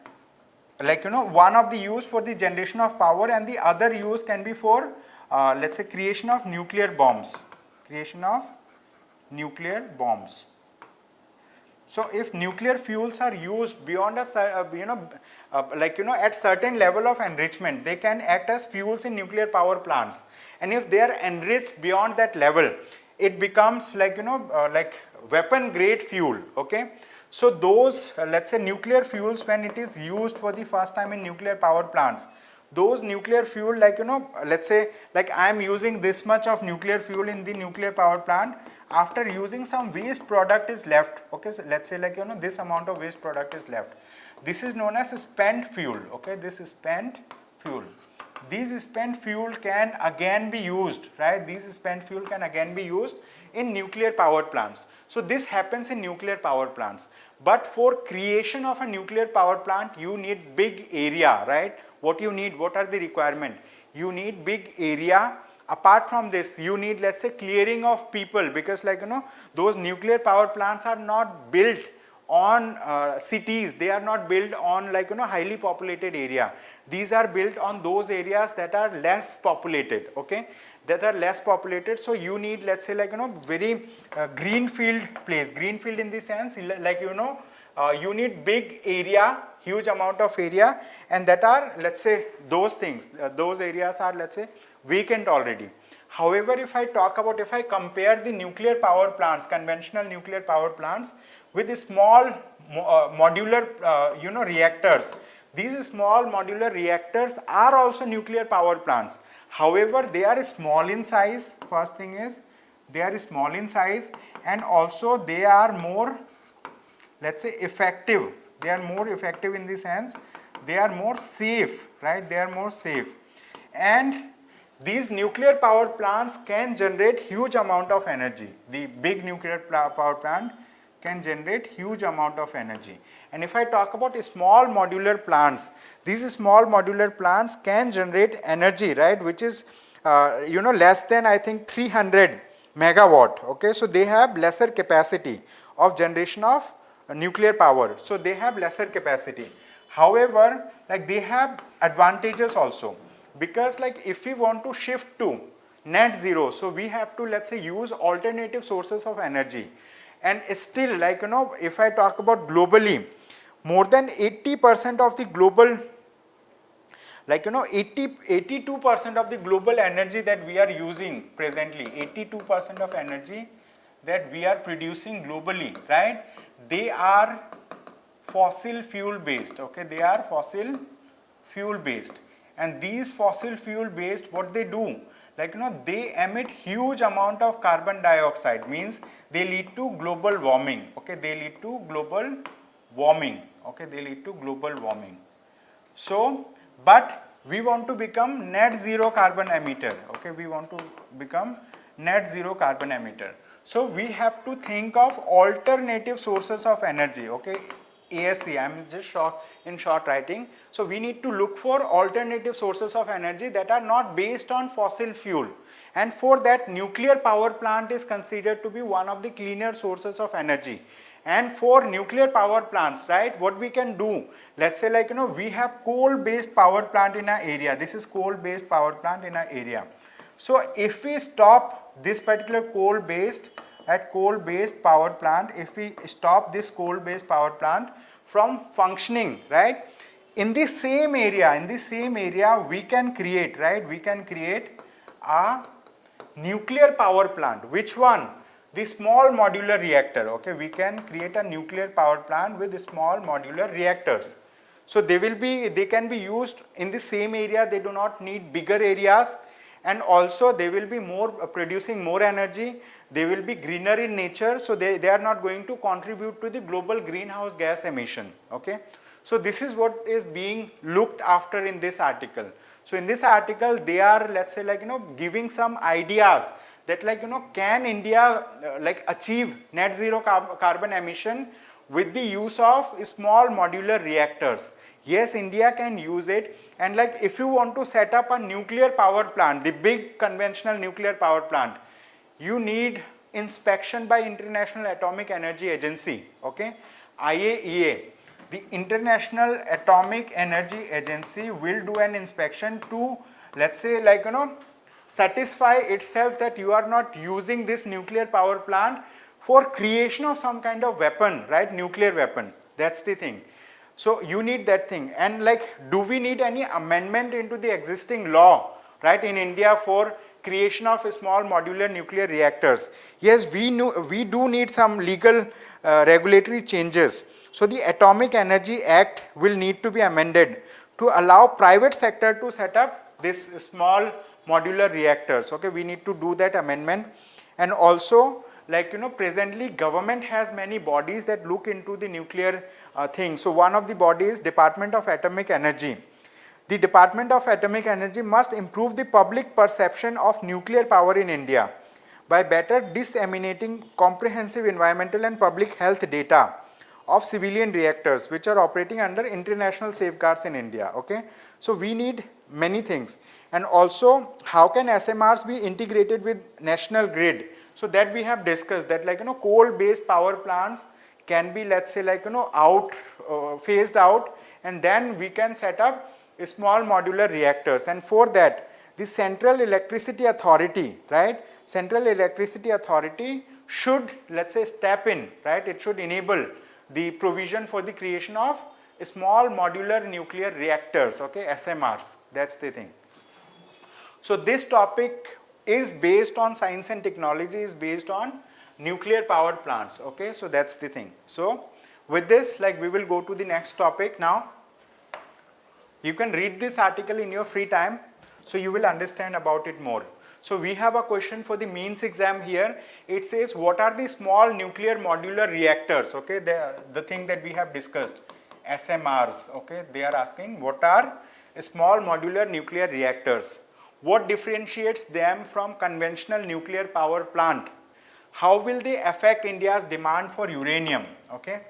one of the use for the generation of power, and the other use can be for let's say creation of nuclear bombs. Creation of nuclear bombs. So if nuclear fuels are used beyond a at certain level of enrichment, they can act as fuels in nuclear power plants. And if they are enriched beyond that level, it becomes like weapon grade fuel. Okay. So those let's say nuclear fuels, when it is used for the first time in nuclear power plants, those nuclear fuel let's say like I am using this much of nuclear fuel in the nuclear power plant. After using, some waste product is left. Okay, so let's say this amount of waste product is left. This is known as spent fuel. Okay, this is spent fuel. These spent fuel can again be used, right? These spent fuel can again be used in nuclear power plants. So this happens in nuclear power plants. But for creation of a nuclear power plant, you need big area, right? What you need, what are the requirement? You need big area. Apart from this, you need, let's say, clearing of people, because those nuclear power plants are not built on cities. They are not built on highly populated area. These are built on those areas that are less populated. Okay, that are less populated. So you need, let's say, very greenfield place. Greenfield in the sense you need big area, huge amount of area, and that are, let's say, those things, those areas are, let's say, vacant already. However, if I compare the nuclear power plants, conventional nuclear power plants, with the small modular reactors, these small modular reactors are also nuclear power plants. However, they are small in size. First thing is they are small in size, and also they are more, let's say, effective. They are more effective in the sense they are more safe, right? They are more safe. And these nuclear power plants can generate huge amount of energy. The big nuclear power plant can generate huge amount of energy. And if I talk about small modular plants, these small modular plants can generate energy, right, which is less than, I think, 300 megawatt. Okay, so they have lesser capacity of generation of nuclear power. So they have lesser capacity. However, they have advantages also. Because if we want to shift to net zero, so we have to, let's say, use alternative sources of energy. And still, if I talk about globally, more than 80% of the global, 82% of the global energy that we are using presently, 82% of energy that we are producing globally, right, they are fossil fuel based. Okay, they are fossil fuel based. And these fossil fuel based, what they do, they emit huge amount of carbon dioxide, means they lead to global warming. Okay, they lead to global warming. Okay, they lead to global warming. So, but we want to become net zero carbon emitter. Okay, we want to become net zero carbon emitter. So we have to think of alternative sources of energy. Okay, ASC, I'm just in short writing. So we need to look for alternative sources of energy that are not based on fossil fuel, and for that nuclear power plant is considered to be one of the cleaner sources of energy. And for nuclear power plants, right, what we can do, let's say like we have coal based power plant in our area. This is coal based power plant in our area. So if we stop this particular coal based power plant, if we stop this coal based power plant from functioning, right, in the same area we can create, right, we can create a nuclear power plant. Which one? The small modular reactor. Okay, we can create a nuclear power plant with small modular reactors. So they can be used in the same area. They do not need bigger areas, and also they will be producing more energy. They will be greener in nature, so they are not going to contribute to the global greenhouse gas emission. Okay, so this is what is being looked after in this article. So in this article they are, let's say like giving some ideas that like can India like achieve net zero carbon emission with the use of small modular reactors. Yes, India can use it, and like if you want to set up a nuclear power plant, the big conventional nuclear power plant, you need inspection by International Atomic Energy Agency, okay, IAEA. The International Atomic Energy Agency will do an inspection to, let's say like satisfy itself that you are not using this nuclear power plant for creation of some kind of weapon, right, nuclear weapon. That's the thing. So you need that thing. And like, do we need any amendment into the existing law, right, in India for creation of small modular nuclear reactors? Yes, we do need some legal regulatory changes. So the Atomic Energy Act will need to be amended to allow private sector to set up this small modular reactors. Okay, we need to do that amendment. And also like presently government has many bodies that look into the nuclear thing. So one of the bodies, Department of Atomic Energy. The Department of Atomic Energy must improve the public perception of nuclear power in India by better disseminating comprehensive environmental and public health data of civilian reactors which are operating under international safeguards in India. Okay, so we need many things. And also how can SMRs be integrated with national grid? So that we have discussed that like coal based power plants can be, let's say like phased out, and then we can set up small modular reactors. And for that the Central Electricity Authority, right, Central Electricity Authority should, let's say, step in, right, it should enable the provision for the creation of small modular nuclear reactors, okay, SMRs. That's the thing. So this topic is based on science and technology, is based on nuclear power plants. Okay, so that's the thing. So with this, like, we will go to the next topic now. You can read this article in your free time, so you will understand about it more. So we have a question for the means exam here. It says, what are the small nuclear modular reactors? Okay, the thing that we have discussed, SMRs. Okay, they are asking what are small modular nuclear reactors? What differentiates them from conventional nuclear power plant? How will they affect India's demand for uranium? Okay,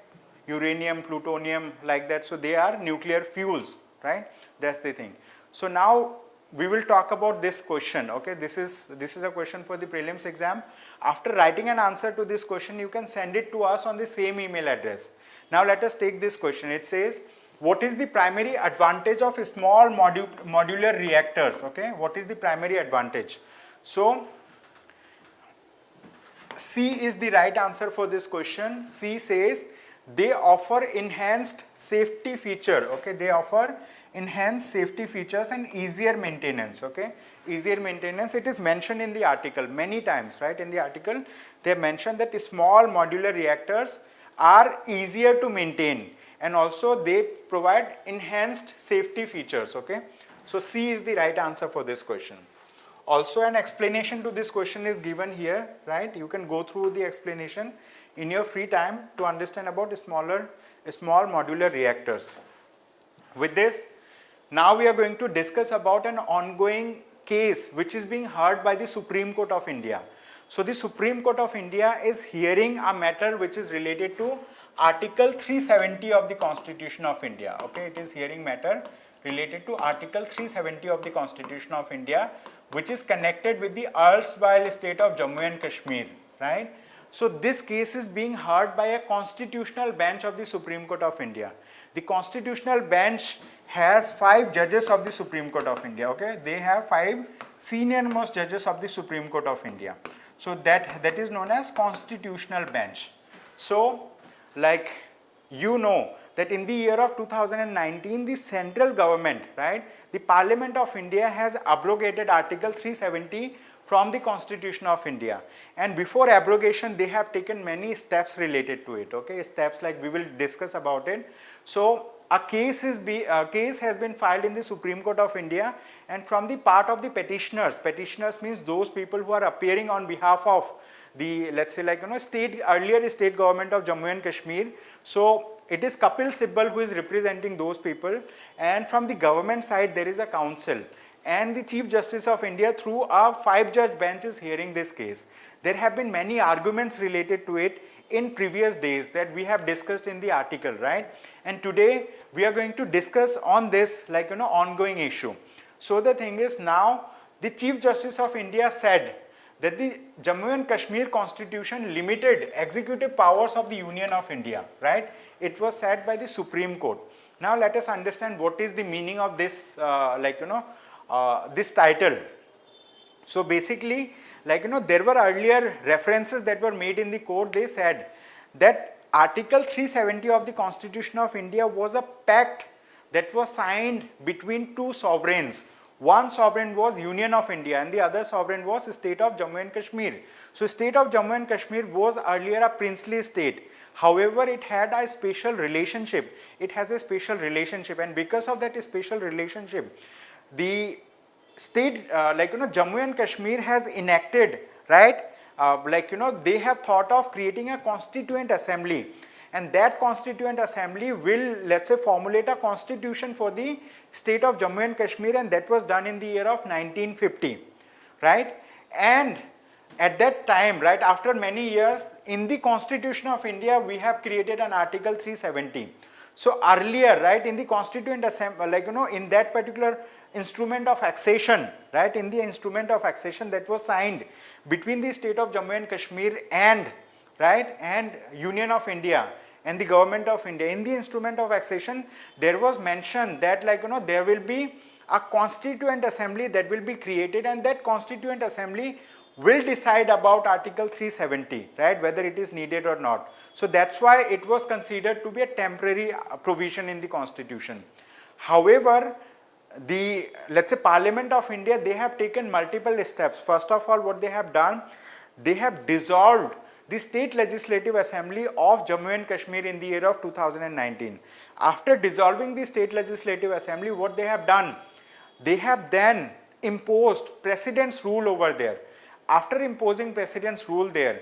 uranium, plutonium, like that. So they are nuclear fuels, right? That's the thing. So now we will talk about this question. Okay, this is a question for the prelims exam. After writing an answer to this question, you can send it to us on the same email address. Now let us take this question. It says, what is the primary advantage of small modular reactors? Okay, what is the primary advantage? So C is the right answer for this question. C says they offer enhanced safety feature. Okay, they offer enhanced safety features and easier maintenance. Okay, easier maintenance. It is mentioned in the article many times, right? In the article they mentioned that small modular reactors are easier to maintain, and also they provide enhanced safety features. Okay, so C is the right answer for this question. Also an explanation to this question is given here, right? You can go through the explanation in your free time to understand about small modular reactors. With this, now we are going to discuss about an ongoing case which is being heard by the Supreme Court of India. So the Supreme Court of India is hearing a matter which is related to Article 370 of the Constitution of India. Okay, it is hearing matter related to Article 370 of the Constitution of India, which is connected with the erstwhile state of Jammu and Kashmir, right? So this case is being heard by a constitutional bench of the Supreme Court of India. The constitutional bench has 5 judges of the Supreme Court of India. Okay, they have 5 senior most judges of the Supreme Court of India. So that is known as constitutional bench. So like you know that in the year of 2019, the central government, right, the Parliament of India has abrogated Article 370 from the Constitution of India, and before abrogation they have taken many steps related to it. Okay, steps like we will discuss about it. So a case has been filed in the Supreme Court of India, and from the part of the petitioners means those people who are appearing on behalf of the, let's say, like, you know, earlier state government of Jammu and Kashmir. So it is Kapil Sibal who is representing those people, and from the government side there is a council, and the Chief Justice of India through a 5-judge bench is hearing this case. There have been many arguments related to it in previous days that we have discussed in the article, right? And today we are going to discuss on this, like, you know, ongoing issue. So the thing is, now the Chief Justice of India said that the Jammu and Kashmir Constitution limited executive powers of the Union of India, right? It was said by the Supreme Court. Now let us understand what is the meaning of this, this title. So basically, like, you know, there were earlier references that were made in the court. They said that Article 370 of the Constitution of India was a pact that was signed between 2 sovereigns. One sovereign was Union of India and the other sovereign was State of Jammu and Kashmir. So State of Jammu and Kashmir was earlier a princely state. However, it had a special relationship. It has a special relationship, and because of that special relationship, the state, Jammu and Kashmir has enacted, right? They have thought of creating a constituent assembly, and that constituent assembly will, let's say, formulate a constitution for the state of Jammu and Kashmir, and that was done in the year of 1950, right? And at that time, right, after many years, in the Constitution of India, we have created an Article 370. So earlier, right, in the constituent assembly, in that particular instrument of accession, right, in the instrument of accession that was signed between the state of Jammu and Kashmir and, right, and Union of India and the government of India, in the instrument of accession, there was mentioned that, there will be a constituent assembly that will be created, and that constituent assembly will decide about Article 370, right, whether it is needed or not. So that's why it was considered to be a temporary provision in the Constitution. However, the, let's say, Parliament of India, they have taken multiple steps. First of all, what they have done, they have dissolved the State Legislative Assembly of Jammu and Kashmir in the year of 2019. After dissolving the State Legislative Assembly, what they have done, they have then imposed President's rule over there. After imposing President's rule there,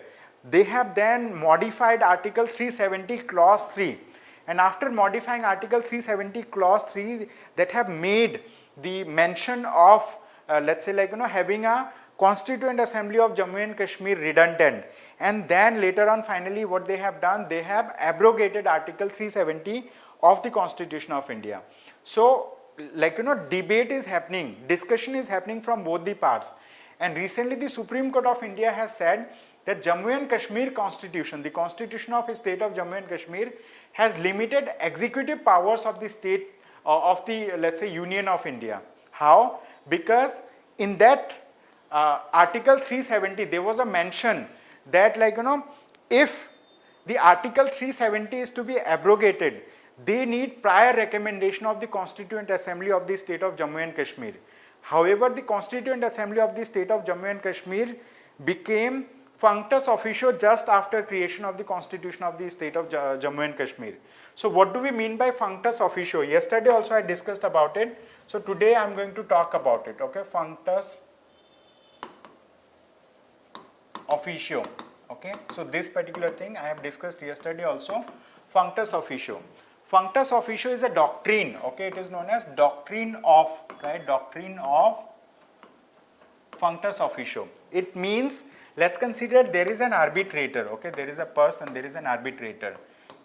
they have then modified Article 370 Clause 3. And after modifying Article 370 Clause 3, that have made the mention of, having a Constituent Assembly of Jammu and Kashmir redundant. And then later on, finally, what they have done, they have abrogated Article 370 of the Constitution of India. So, debate is happening, discussion is happening from both the parts. And recently, the Supreme Court of India has said that Jammu and Kashmir Constitution, the Constitution of the state of Jammu and Kashmir, has limited executive powers of the state, of the, let's say, Union of India. How? Because in that Article 370, there was a mention that, if the Article 370 is to be abrogated, they need prior recommendation of the Constituent Assembly of the state of Jammu and Kashmir. However, the Constituent Assembly of the state of Jammu and Kashmir became functus officio just after creation of the Constitution of the state of Jammu and Kashmir. So what do we mean by functus officio? Yesterday also I discussed about it. So today I am going to talk about it. Okay, functus officio. Okay, so this particular thing I have discussed yesterday also. Functus officio. Functus officio is a doctrine. Okay, it is known as doctrine of, right, doctrine of functus officio. It means, let's consider there is an arbitrator. Okay, there is a person, there is an arbitrator,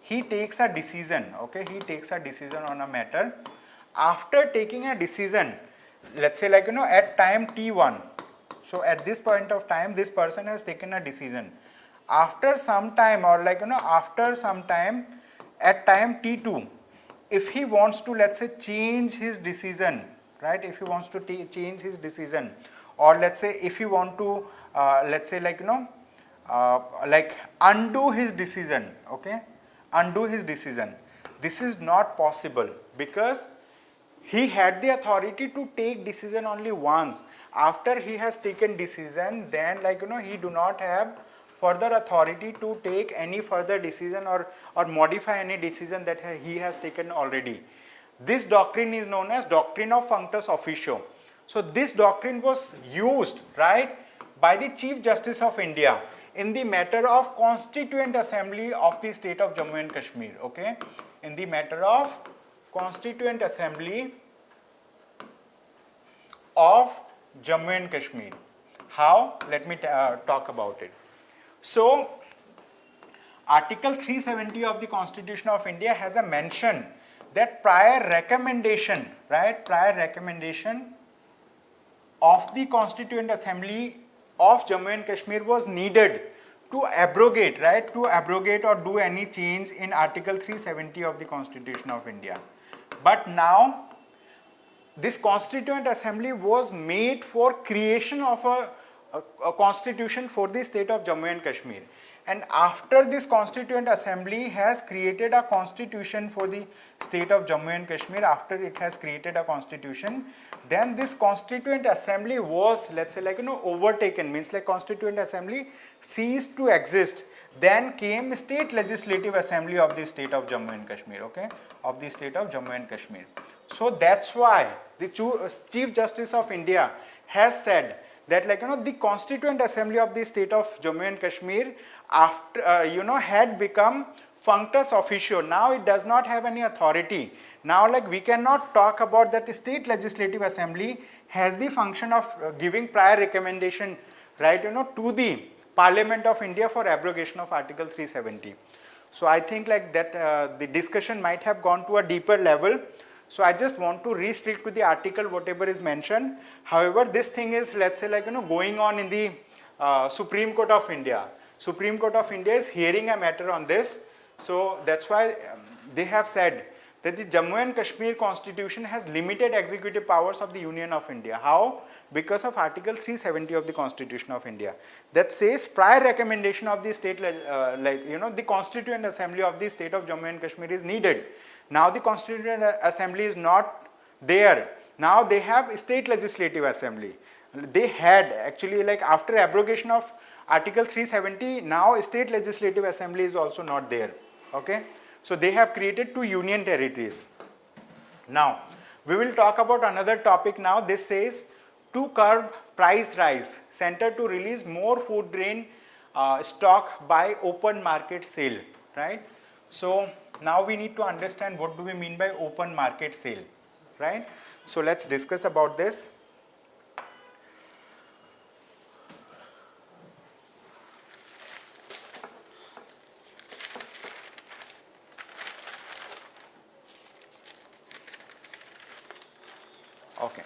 he takes a decision, okay, he takes a decision on a matter. After taking a decision, let's say like at time t1, so at this point of time this person has taken a decision. After some time, or like after some time at time t2, if he wants to, let's say, change his decision, right, if he wants to change his decision, or let's say if he want to let's say like like undo his decision, okay, undo his decision, this is not possible because he had the authority to take decision only once. After he has taken decision, then like he do not have further authority to take any further decision or modify any decision that he has taken already. This doctrine is known as doctrine of functus officio. So this doctrine was used, right, by the Chief Justice of India in the matter of Constituent Assembly of the state of Jammu and Kashmir, okay, in the matter of Constituent Assembly of Jammu and Kashmir. How? Let me talk about it. So, Article 370 of the Constitution of India has a mention that prior recommendation, right, prior recommendation of the Constituent Assembly of Jammu and Kashmir was needed to abrogate, right, to abrogate or do any change in Article 370 of the Constitution of India. But now this Constituent Assembly was made for creation of a constitution for the state of Jammu and Kashmir. And after this Constituent Assembly has created a constitution for the state of Jammu and Kashmir, after it has created a constitution, then this Constituent Assembly was, let's say like overtaken, means like Constituent Assembly ceased to exist. Then came State Legislative Assembly of the state of Jammu and Kashmir, okay, of the state of Jammu and Kashmir. So that's why the Chief Justice of India has said that like the Constituent Assembly of the state of Jammu and Kashmir after had become functus officio. Now it does not have any authority. Now like we cannot talk about that state legislative assembly has the function of giving prior recommendation, right, to the Parliament of India for abrogation of Article 370. So I think like that the discussion might have gone to a deeper level. So I just want to restrict to the article whatever is mentioned. However, this thing is, let's say like going on in the Supreme Court of India. Supreme Court of India is hearing a matter on this. So that's why they have said that the Jammu and Kashmir Constitution has limited executive powers of the Union of India. How? Because of Article 370 of the Constitution of India that says prior recommendation of the state, the Constituent Assembly of the state of Jammu and Kashmir is needed. Now the Constituent Assembly is not there. Now they have State Legislative Assembly. They had actually, like after abrogation of Article 370, now State Legislative Assembly is also not there. Okay, so they have created 2 union territories. Now we will talk about another topic now. This says to curb price rise, center to release more food grain stock by open market sale, right? So now we need to understand what do we mean by open market sale, right? So let's discuss about this. Okay.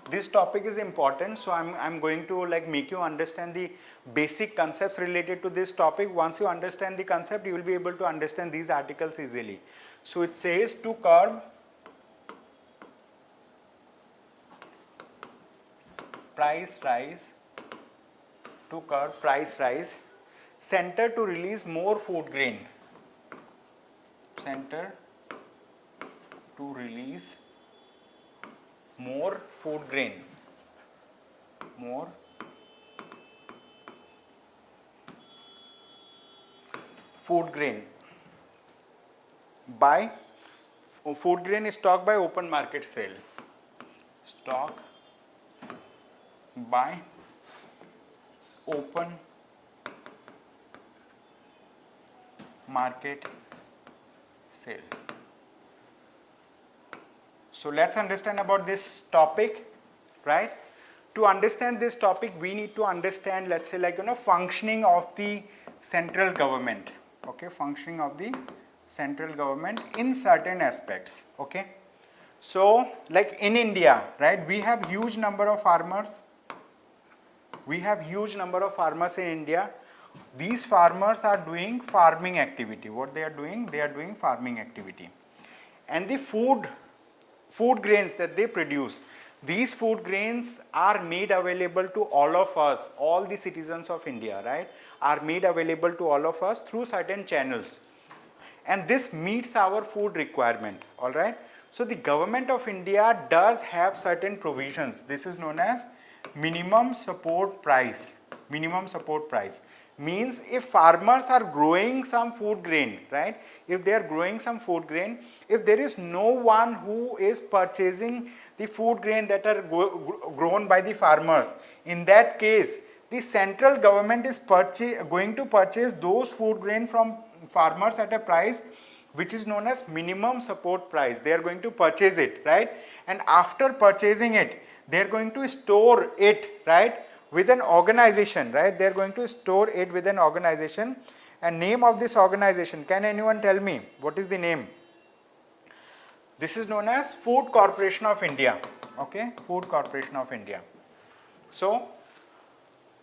This topic is important, so I'm going to like make you understand the basic concepts related to this topic. Once you understand the concept, you will be able to understand these articles easily. So it says to curb price rise, center to release more food grain, center to release more food grain, more food grain by food grain stock by open market sale, stock by open market sale. So let's understand about this topic, right? to understand this topic, we need to understand, let's say, like, functioning of the central government, okay, functioning of the central government in certain aspects, okay. So, like in India, right, we have huge number of farmers. We have huge number of farmers in India. These farmers are doing farming activity. What they are doing? They are doing farming activity. And the food grains that they produce, these food grains are made available to all of us, all the citizens of India, right, are made available to all of us through certain channels. And this meets our food requirement, all right. So the government of India does have certain provisions. This is known as minimum support price. Minimum support price means if farmers are growing some food grain, right, if they are growing some food grain, if there is no one who is purchasing the food grain that are grown by the farmers, in that case the central government is going to purchase those food grain from farmers at a price which is known as minimum support price. They are going to purchase it, right, and after purchasing it, they are going to store it, right, with an organization, right, they are going to store it with an organization. And name of this organization, can anyone tell me what is the name? This is known as Food Corporation of India, okay, Food Corporation of India. So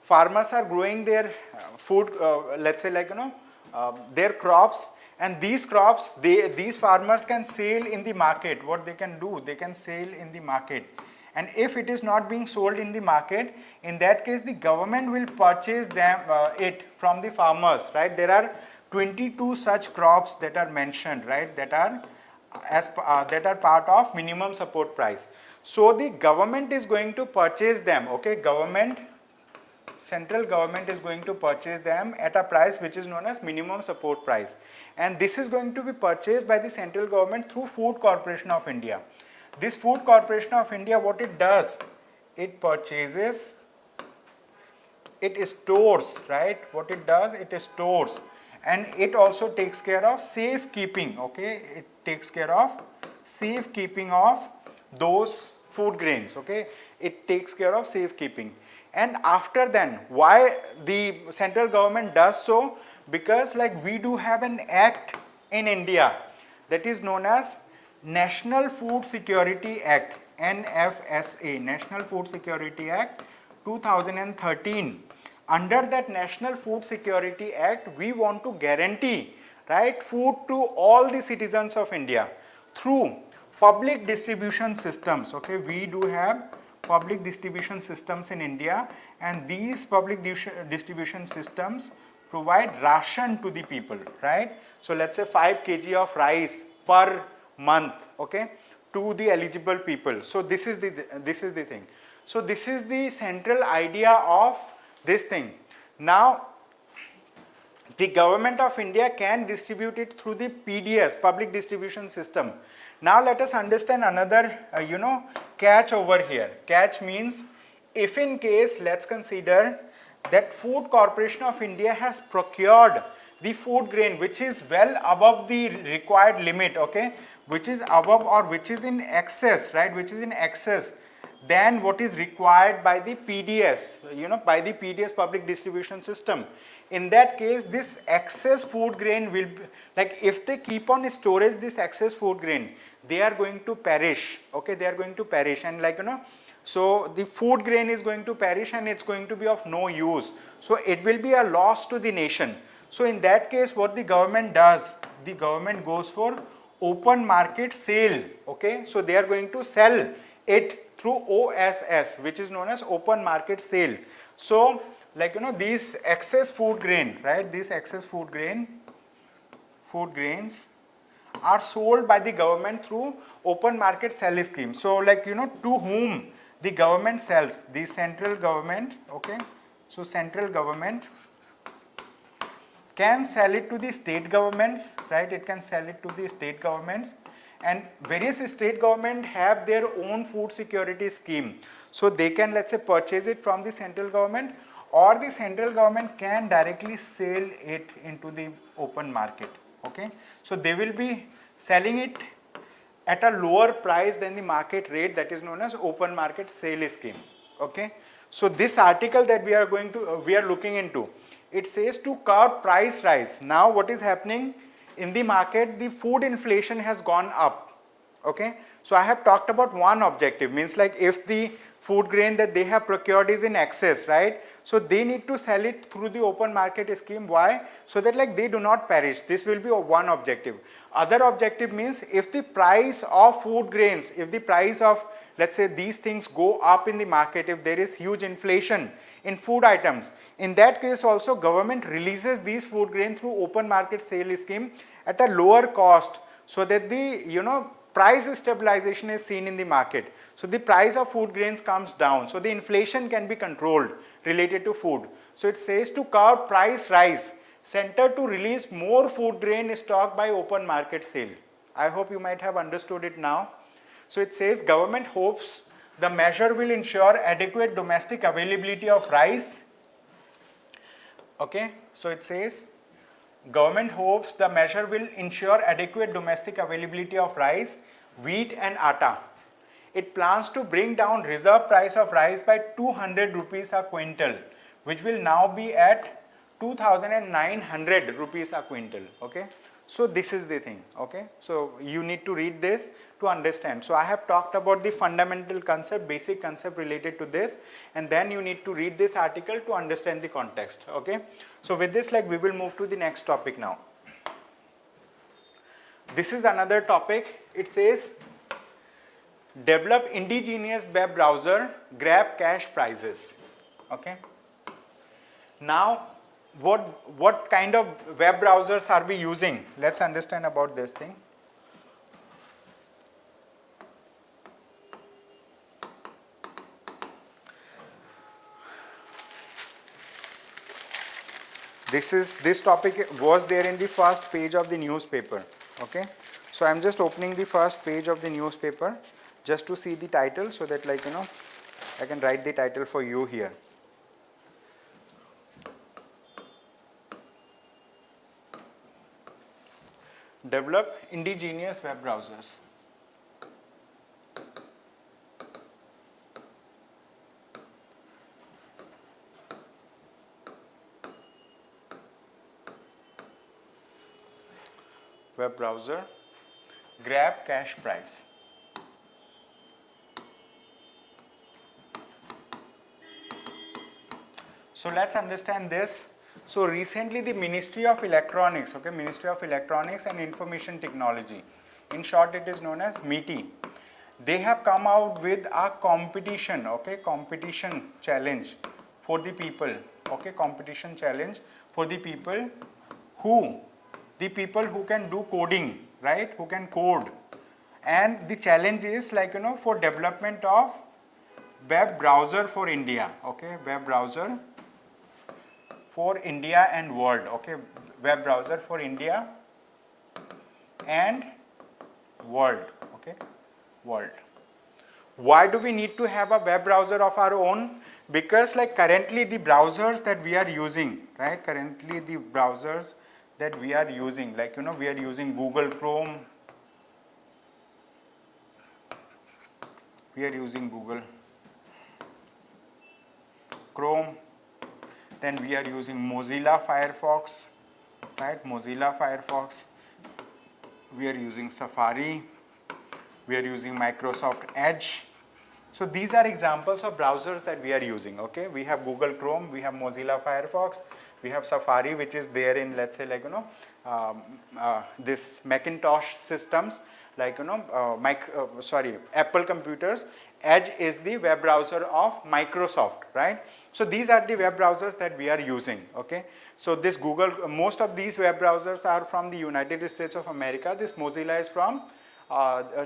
farmers are growing their food, let's say, like, their crops, and these crops, these farmers can sell in the market. What they can do? They can sell in the market. And if it is not being sold in the market, in that case the government will purchase it from the farmers, right. There are 22 such crops that are mentioned, right, that are part of minimum support price. So the government is going to purchase them, okay, central government is going to purchase them at a price which is known as minimum support price, and this is going to be purchased by the central government through Food Corporation of India. This Food Corporation of India, what it does, it purchases, it stores, right, what it does, it stores, and it also takes care of safekeeping, okay, it takes care of safekeeping of those food grains, okay, it takes care of safekeeping. And after then, why the central government does so? Because, like, we do have an act in India that is known as National Food Security Act, NFSA, National Food Security Act 2013. Under that National Food Security Act, we want to guarantee, right, food to all the citizens of India through public distribution systems, okay. We do have public distribution systems in India, and these public distribution systems provide ration to the people, right. So let's say 5 kg of rice per month, okay, to the eligible people. So this is the thing. So this is the central idea of this thing. Now the government of India can distribute it through the PDS, public distribution system. Now let us understand another catch over here. Catch means, if in case, let's consider that Food Corporation of India has procured the food grain which is well above the required limit, okay, which is above or which is in excess, right, which is in excess than what is required by the PDS, by the PDS public distribution system. In that case, this excess food grain will be, like, if they keep on storage this excess food grain, they are going to perish, okay, they are going to perish, and, like, so the food grain is going to perish and it's going to be of no use. So it will be a loss to the nation. So in that case, what the government does, the government goes for open market sale, okay. So they are going to sell it through OSS, which is known as open market sale. So, like, these excess food grain, right, these excess food grains are sold by the government through open market sale scheme. So, like, to whom the government sells, the central government, okay. So central government can sell it to the state governments, right, it can sell it to the state governments, and various state government have their own food security scheme. So they can, let's say, purchase it from the central government, or the central government can directly sell it into the open market, okay. So they will be selling it at a lower price than the market rate, that is known as open market sale scheme, Okay, so this article that we are looking into, it says to curb price rise. Now what is happening in the market? The food inflation has gone up. Okay, so I have talked about one objective, means like if the food grain that they have procured is in excess, right? So they need to sell it through the open market scheme. Why? So that like they do not perish. This will be one objective. Other objective means if the price of food grains, if the price of, let's say, these things go up in the market, if there is huge inflation in food items, in that case also government releases these food grain through open market sale scheme at a lower cost, so that the price stabilization is seen in the market. So the price of food grains comes down. So the inflation can be controlled related to food. So it says to curb price rise, center to release more food grain stock by open market sale. I hope you might have understood it now. So it says government hopes the measure will ensure adequate domestic availability of rice. Okay, so it says government hopes the measure will ensure adequate domestic availability of rice, wheat and atta. It plans to bring down reserve price of rice by 200 rupees a quintal, which will now be at 2,900 rupees a quintal. Okay, so this is the thing. Okay, so you need to read this to understand. So I have talked about the fundamental concept, basic concept related to this, and then you need to read this article to understand the context. Okay, so with this, like, we will move to the next topic now. This is another topic. It says develop indigenous web browser, grab cash prices. Okay, now what kind of web browsers are we using? Let's understand about this thing. This topic was there in the first page of the newspaper. Okay, so I'm just opening the first page of the newspaper just to see the title, so that like I can write the title for you here. Develop indigenous web browsers. Web browser, grab cash price. So let's understand this. So recently the Ministry of Electronics, okay, Ministry of Electronics and Information Technology, in short it is known as MITI, they have come out with a competition, okay, competition challenge for the people, okay, competition challenge for the people who can do coding, right, who can code, and the challenge is like for development of web browser for India, okay, web browser for India and world, okay, web browser for India and world, okay, world. Why do we need to have a web browser of our own? Because like currently the browsers that we are using, right, currently the browsers that we are using, like we are using Google Chrome, we are using Google Chrome, then we are using Mozilla Firefox, right, Mozilla Firefox, we are using Safari, we are using Microsoft Edge. So these are examples of browsers that we are using, okay. We have Google Chrome, we have Mozilla Firefox, we have Safari, which is there in, let's say, like this Macintosh systems, like Apple computers. Edge is the web browser of Microsoft, right. So these are the web browsers that we are using, okay. So this Google, most of these web browsers are from the United States of America. This Mozilla is from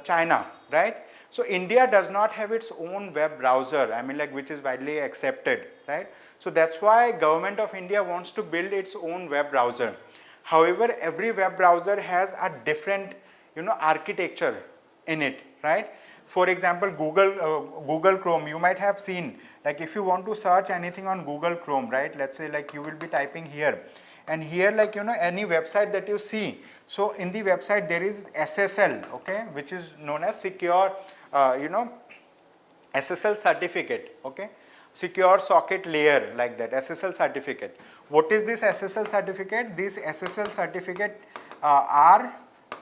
China, right. So India does not have its own web browser, I mean, like, which is widely accepted, right. So that's why government of India wants to build its own web browser. However, every web browser has a different architecture in it, right. For example, Google Chrome, you might have seen, like if you want to search anything on Google Chrome, right, let's say like you will be typing here, and here like any website that you see, so in the website there is SSL, okay, which is known as secure SSL certificate, okay. secure socket layer, like that, SSL certificate. What is this SSL certificate? These SSL certificate are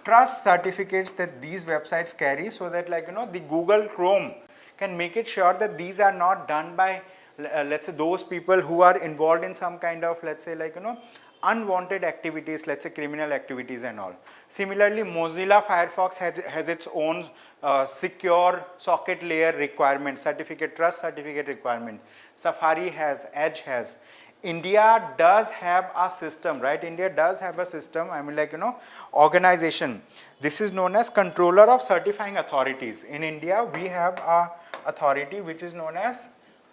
trust certificates that these websites carry, so that like the Google Chrome can make it sure that these are not done by let's say those people who are involved in some kind of, let's say, like unwanted activities, let's say criminal activities and all. Similarly, Mozilla Firefox has its own secure socket layer requirement, certificate, trust certificate requirement. Safari has, Edge has. India does have a system, right? India does have a system, I mean, like organization. This is known as Controller of Certifying Authorities. In India, we have a authority which is known as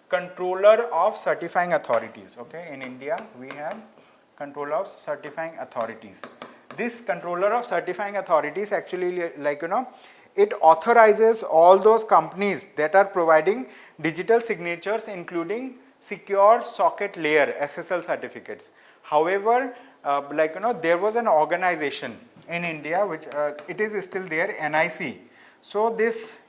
Controller of Certifying Authorities. Okay, in India, we have Controller of Certifying Authorities. This Controller of Certifying Authorities actually, like it authorizes all those companies that are providing digital signatures, including secure socket layer SSL certificates. However, like there was an organization in India which it is still there, NIC. So this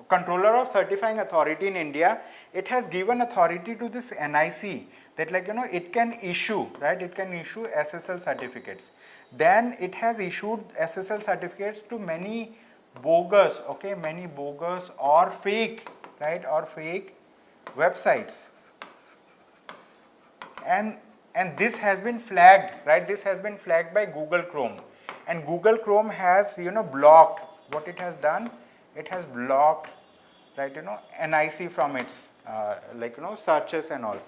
Controller of Certifying Authority in India, it has given authority to this NIC that like it can issue, right, it can issue SSL certificates. Then it has issued SSL certificates to many bogus, okay, many bogus or fake, right, or fake websites. And this has been flagged, right, this has been flagged by Google Chrome, and Google Chrome has blocked. What it has done, it has blocked, right, NIC from its like searches and all.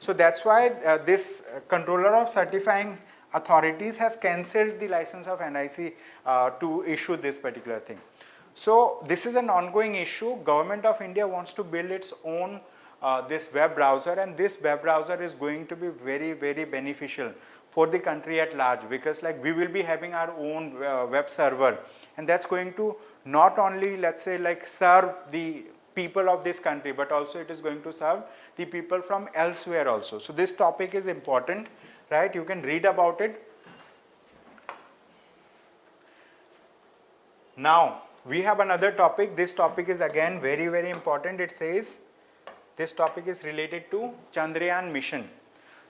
So that's why this Controller of Certifying Authorities has cancelled the license of NIC to issue this particular thing. So this is an ongoing issue. Government of India wants to build its own this web browser, and this web browser is going to be very, very beneficial for the country at large, because like we will be having our own web server, and that's going to not only, let's say, like serve the people of this country, but also it is going to serve the people from elsewhere also. So this topic is important, right? You can read about it. Now we have another topic. This topic is again very, very important. It says this topic is related to Chandrayaan mission.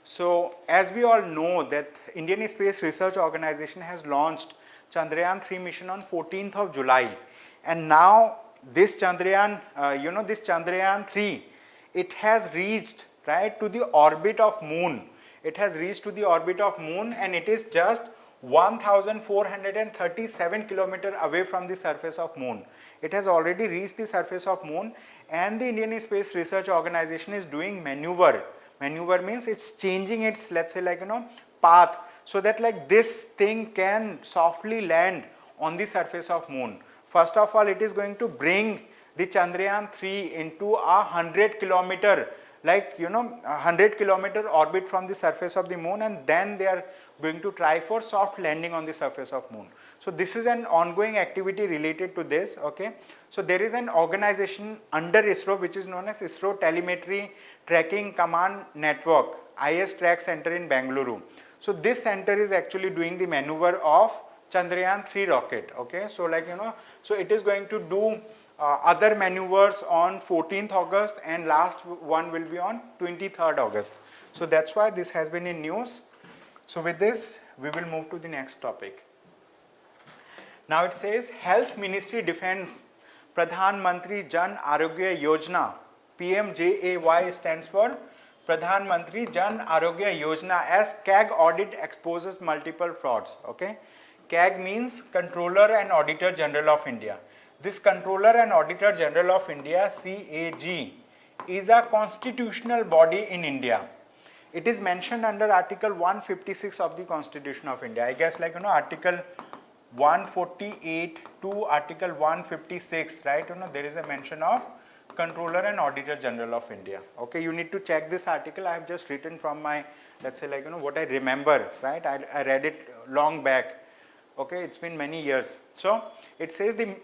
So as we all know that Indian Space Research Organization has launched Chandrayaan 3 mission on 14th of July, and now this Chandrayaan, this Chandrayaan 3, it has reached, right, to the orbit of moon. It has reached to the orbit of moon, and it is just 1437 kilometers away from the surface of moon. It has already reached the surface of moon, and the Indian Space Research Organization is doing manoeuvre. Manoeuvre means it's changing its, let's say, like path, so that like this thing can softly land on the surface of moon. First of all, it is going to bring the Chandrayaan 3 into a 100 kilometer, like 100 kilometer orbit from the surface of the moon, and then they are going to try for soft landing on the surface of moon. So this is an ongoing activity related to this. Okay, so there is an organization under ISRO which is known as ISRO Telemetry Tracking Command Network, IS Track Center in Bengaluru. So this center is actually doing the maneuver of Chandrayaan 3 rocket. Okay, so like so it is going to do other maneuvers on 14th August, and last one will be on 23rd August. So that's why this has been in news. So with this, we will move to the next topic. Now it says Health Ministry defends Pradhan Mantri Jan Arogya Yojana. PMJAY stands for Pradhan Mantri Jan Arogya Yojana, as CAG audit exposes multiple frauds. Okay, CAG means Controller and Auditor General of India. This Controller and Auditor General of India, CAG, is a constitutional body in India. It is mentioned under Article 156 of the Constitution of India. I guess like Article 148 to Article 156, right? There is a mention of Controller and Auditor General of India. Okay, you need to check this article. I have just written from my, let's say, like what I remember, right? I read it long back. Okay, it's been many years. So it says the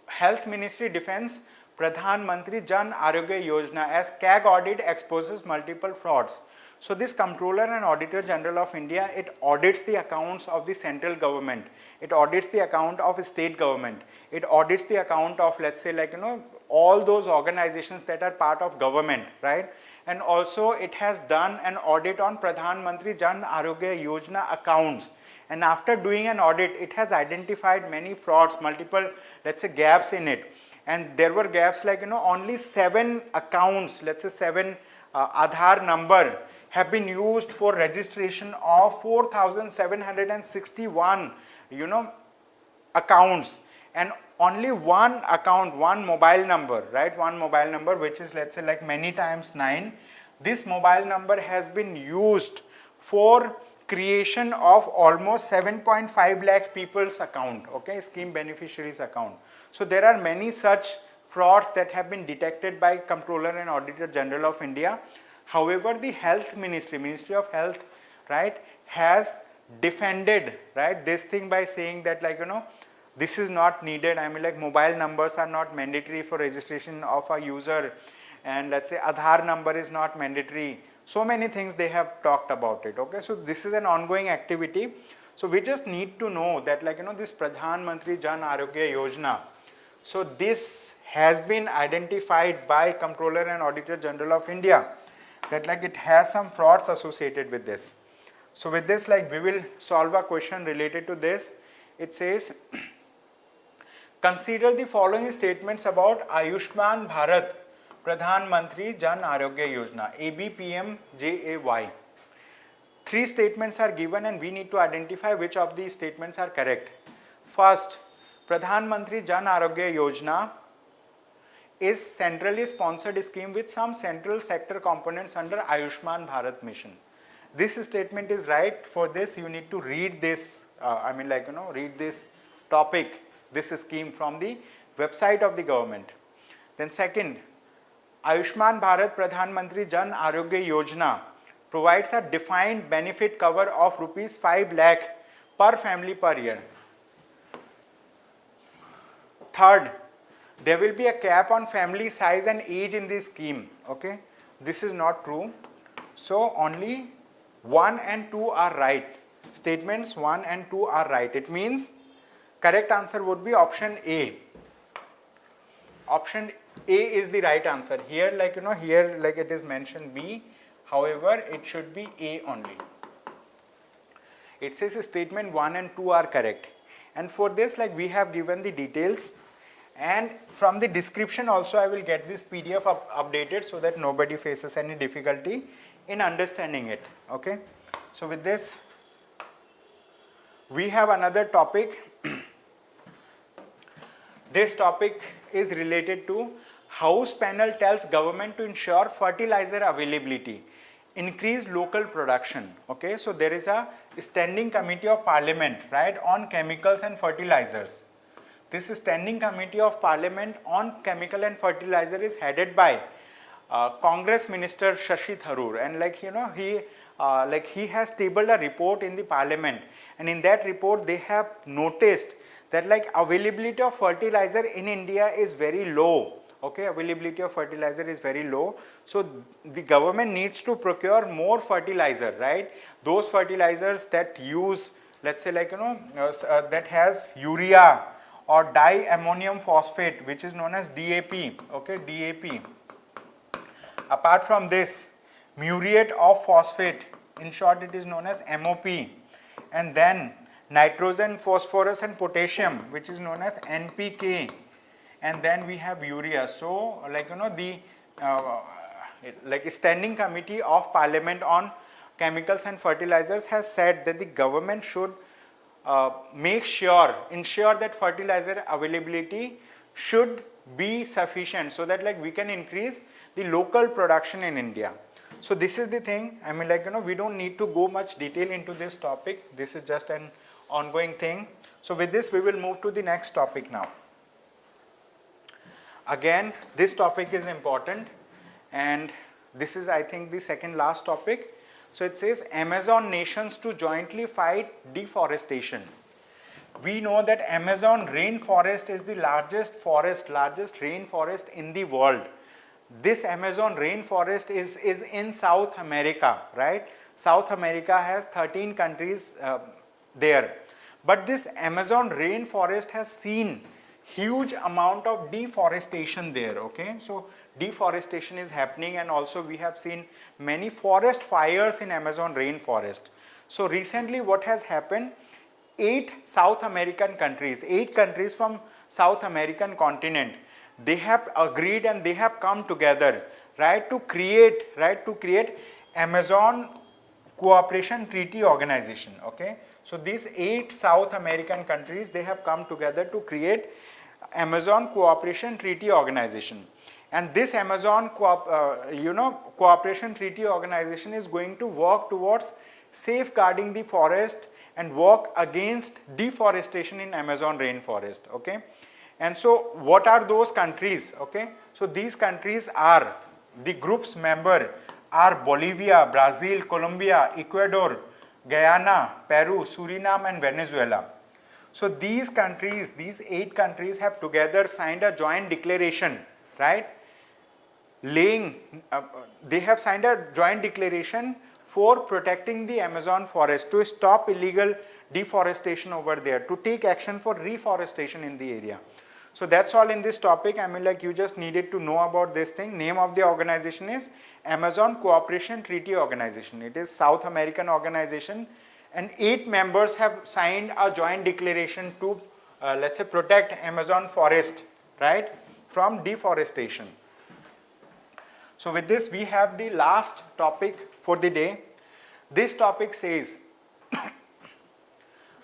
Health Ministry defends Pradhan Mantri Jan Arogya Yojana, as CAG audit exposes multiple frauds. So this Controller and Auditor General of India, it audits the accounts of the central government. It audits the account of state government. It audits the account of, let's say, like all those organizations that are part of government, right? And also it has done an audit on Pradhan Mantri Jan Arogya Yojana accounts. And after doing an audit, it has identified many frauds, multiple, let's say, gaps in it. And there were gaps like, only 7 accounts, let's say 7 Aadhaar number have been used for registration of 4,761, accounts, and only one account, one mobile number, right? One mobile number, which is, let's say, like many times 9. This mobile number has been used for creation of almost 7.5 lakh people's account, okay, scheme beneficiaries account. So there are many such frauds that have been detected by Comptroller and Auditor General of India. However, the Health Ministry, Ministry of Health, right, has defended, right, this thing by saying that, like, this is not needed. I mean, like, mobile numbers are not mandatory for registration of a user, and let's say Aadhaar number is not mandatory. So many things they have talked about it, okay. So this is an ongoing activity. So we just need to know that, like, this Pradhan Mantri Jan Arogya Yojana, so this has been identified by Comptroller and Auditor General of India, that, like, it has some frauds associated with this. So with this, like, we will solve a question related to this. It says, consider the following statements about Ayushman Bharat Pradhan Mantri Jan Arogya Yojana, ABPMJAY. 3 statements are given and we need to identify which of these statements are correct. First, Pradhan Mantri Jan Arogya Yojana is centrally sponsored scheme with some central sector components under Ayushman Bharat mission. This statement is right. For this, you need to read this, read this topic, this scheme from the website of the government. Then second, Ayushman Bharat Pradhan Mantri Jan Arogya Yojana provides a defined benefit cover of rupees 5 lakh per family per year. Third, there will be a cap on family size and age in this scheme, okay. This is not true. So only 1 and 2 are right. Statements 1 and 2 are right. It means correct answer would be option A. Option A is the right answer. Here, like, here, like, it is mentioned B. However, it should be A only. It says statement 1 and 2 are correct. And for this, like, we have given the details, and from the description also I will get this PDF updated so that nobody faces any difficulty in understanding it, okay. So with this, we have another topic. This topic is related to House panel tells government to ensure fertilizer availability, increase local production, okay. So there is a standing committee of parliament, right, on chemicals and fertilizers. This standing committee of parliament on chemical and fertilizer is headed by Congress Minister Shashi Tharoor, and, like, he has tabled a report in the parliament, and in that report they have noticed that, like, availability of fertilizer in India is very low, okay. Availability of fertilizer is very low. So the government needs to procure more fertilizer, right. Those fertilizers that use, let's say, like, that has urea or diammonium phosphate, which is known as DAP, okay, DAP. Apart from this, muriate of phosphate, in short it is known as MOP, and then nitrogen, phosphorus and potassium, which is known as NPK, and then we have urea. So, like, the like standing committee of parliament on chemicals and fertilizers has said that the government should ensure that fertilizer availability should be sufficient, so that, like, we can increase the local production in India. So this is the thing. I mean, like, we don't need to go much detail into this topic. This is just an ongoing thing. So with this, we will move to the next topic now. Again, this topic is important, and this is, I think, the second last topic. So it says Amazon nations to jointly fight deforestation. We know that Amazon rainforest is the largest rainforest in the world. This Amazon rainforest is in South America, right? South America has 13 countries there. But this Amazon rainforest has seen huge amount of deforestation there, okay. So deforestation is happening, and also we have seen many forest fires in Amazon rainforest. So recently what has happened, 8 South American countries, 8 countries from South American continent, they have agreed and they have come together, right, to create Amazon Cooperation Treaty Organization, okay. So these 8 South American countries, they have come together to create Amazon Cooperation Treaty Organization. And this Amazon Cooperation Treaty Organization is going to work towards safeguarding the forest and work against deforestation in Amazon rainforest, okay. And so what are those countries, okay. So these countries are, the group's member are Bolivia, Brazil, Colombia, Ecuador, Guyana, Peru, Suriname and Venezuela. So these countries, these 8 countries have together signed a joint declaration, right, they have signed a joint declaration for protecting the Amazon forest, to stop illegal deforestation over there, to take action for reforestation in the area. So that's all in this topic. I mean, like, you just needed to know about this thing. Name of the organization is Amazon Cooperation Treaty Organization. It is South American organization, and 8 members have signed a joint declaration to let's say protect Amazon forest, right, from deforestation. So with this we have the last topic for the day. This topic says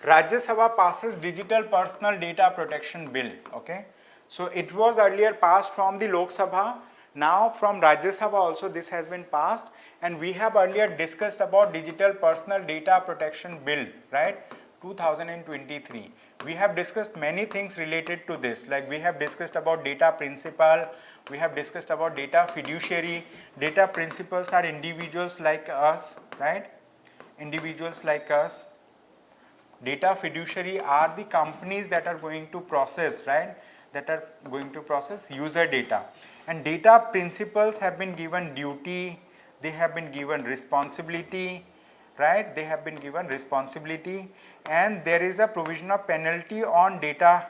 Rajya Sabha passes Digital Personal Data Protection Bill, okay. So it was earlier passed from the Lok Sabha, now from Rajya Sabha also this has been passed, and we have earlier discussed about Digital Personal Data Protection Bill, right, 2023. We have discussed many things related to this, like we have discussed about data principal, we have discussed about data fiduciary. Data principals are individuals like us, right, individuals like us. Data fiduciary are the companies that are going to process, right, that are going to process user data. And data principals have been given duty, they have been given responsibility, right, they have been given responsibility, and there is a provision of penalty on data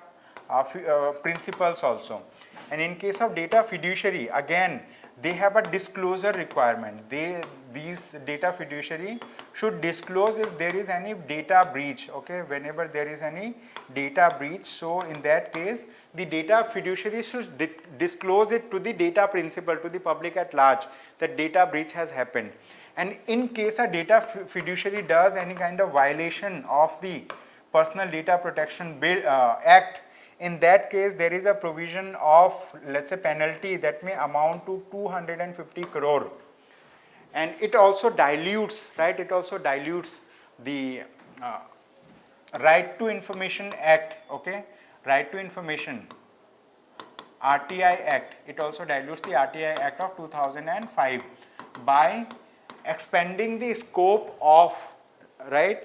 principals also. And in case of data fiduciary, again they have a disclosure requirement. These data fiduciary should disclose if there is any data breach, okay, whenever there is any data breach. So in that case the data fiduciary should disclose it to the data principal, to the public at large, that data breach has happened. And in case a data fiduciary does any kind of violation of the Personal Data Protection Bill Act, in that case there is a provision of, let's say, penalty that may amount to 250 crore. And it also dilutes, right, it also dilutes the Right to Information Act, okay, Right to Information, RTI Act. It also dilutes the RTI Act of 2005 by expanding the scope of, right,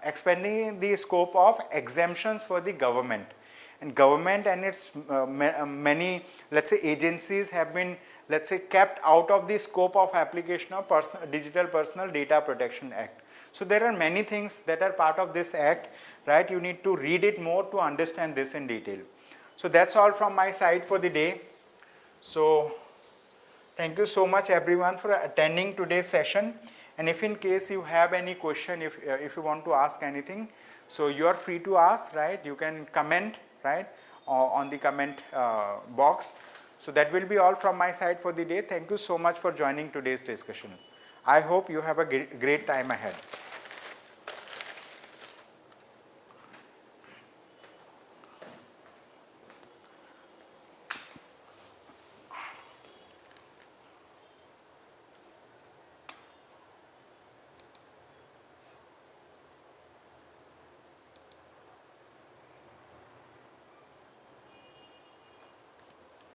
expanding the scope of exemptions for the government. And government and its many, let's say, agencies have been, let's say, kept out of the scope of application of Digital Personal Data Protection Act. So there are many things that are part of this act, right. You need to read it more to understand this in detail. So that's all from my side for the day. So thank you so much everyone for attending today's session. And if in case you have any question, if you want to ask anything, so you are free to ask, right. You can comment, right, on the comment box. So that will be all from my side for the day. Thank you so much for joining today's discussion. I hope you have a great time ahead.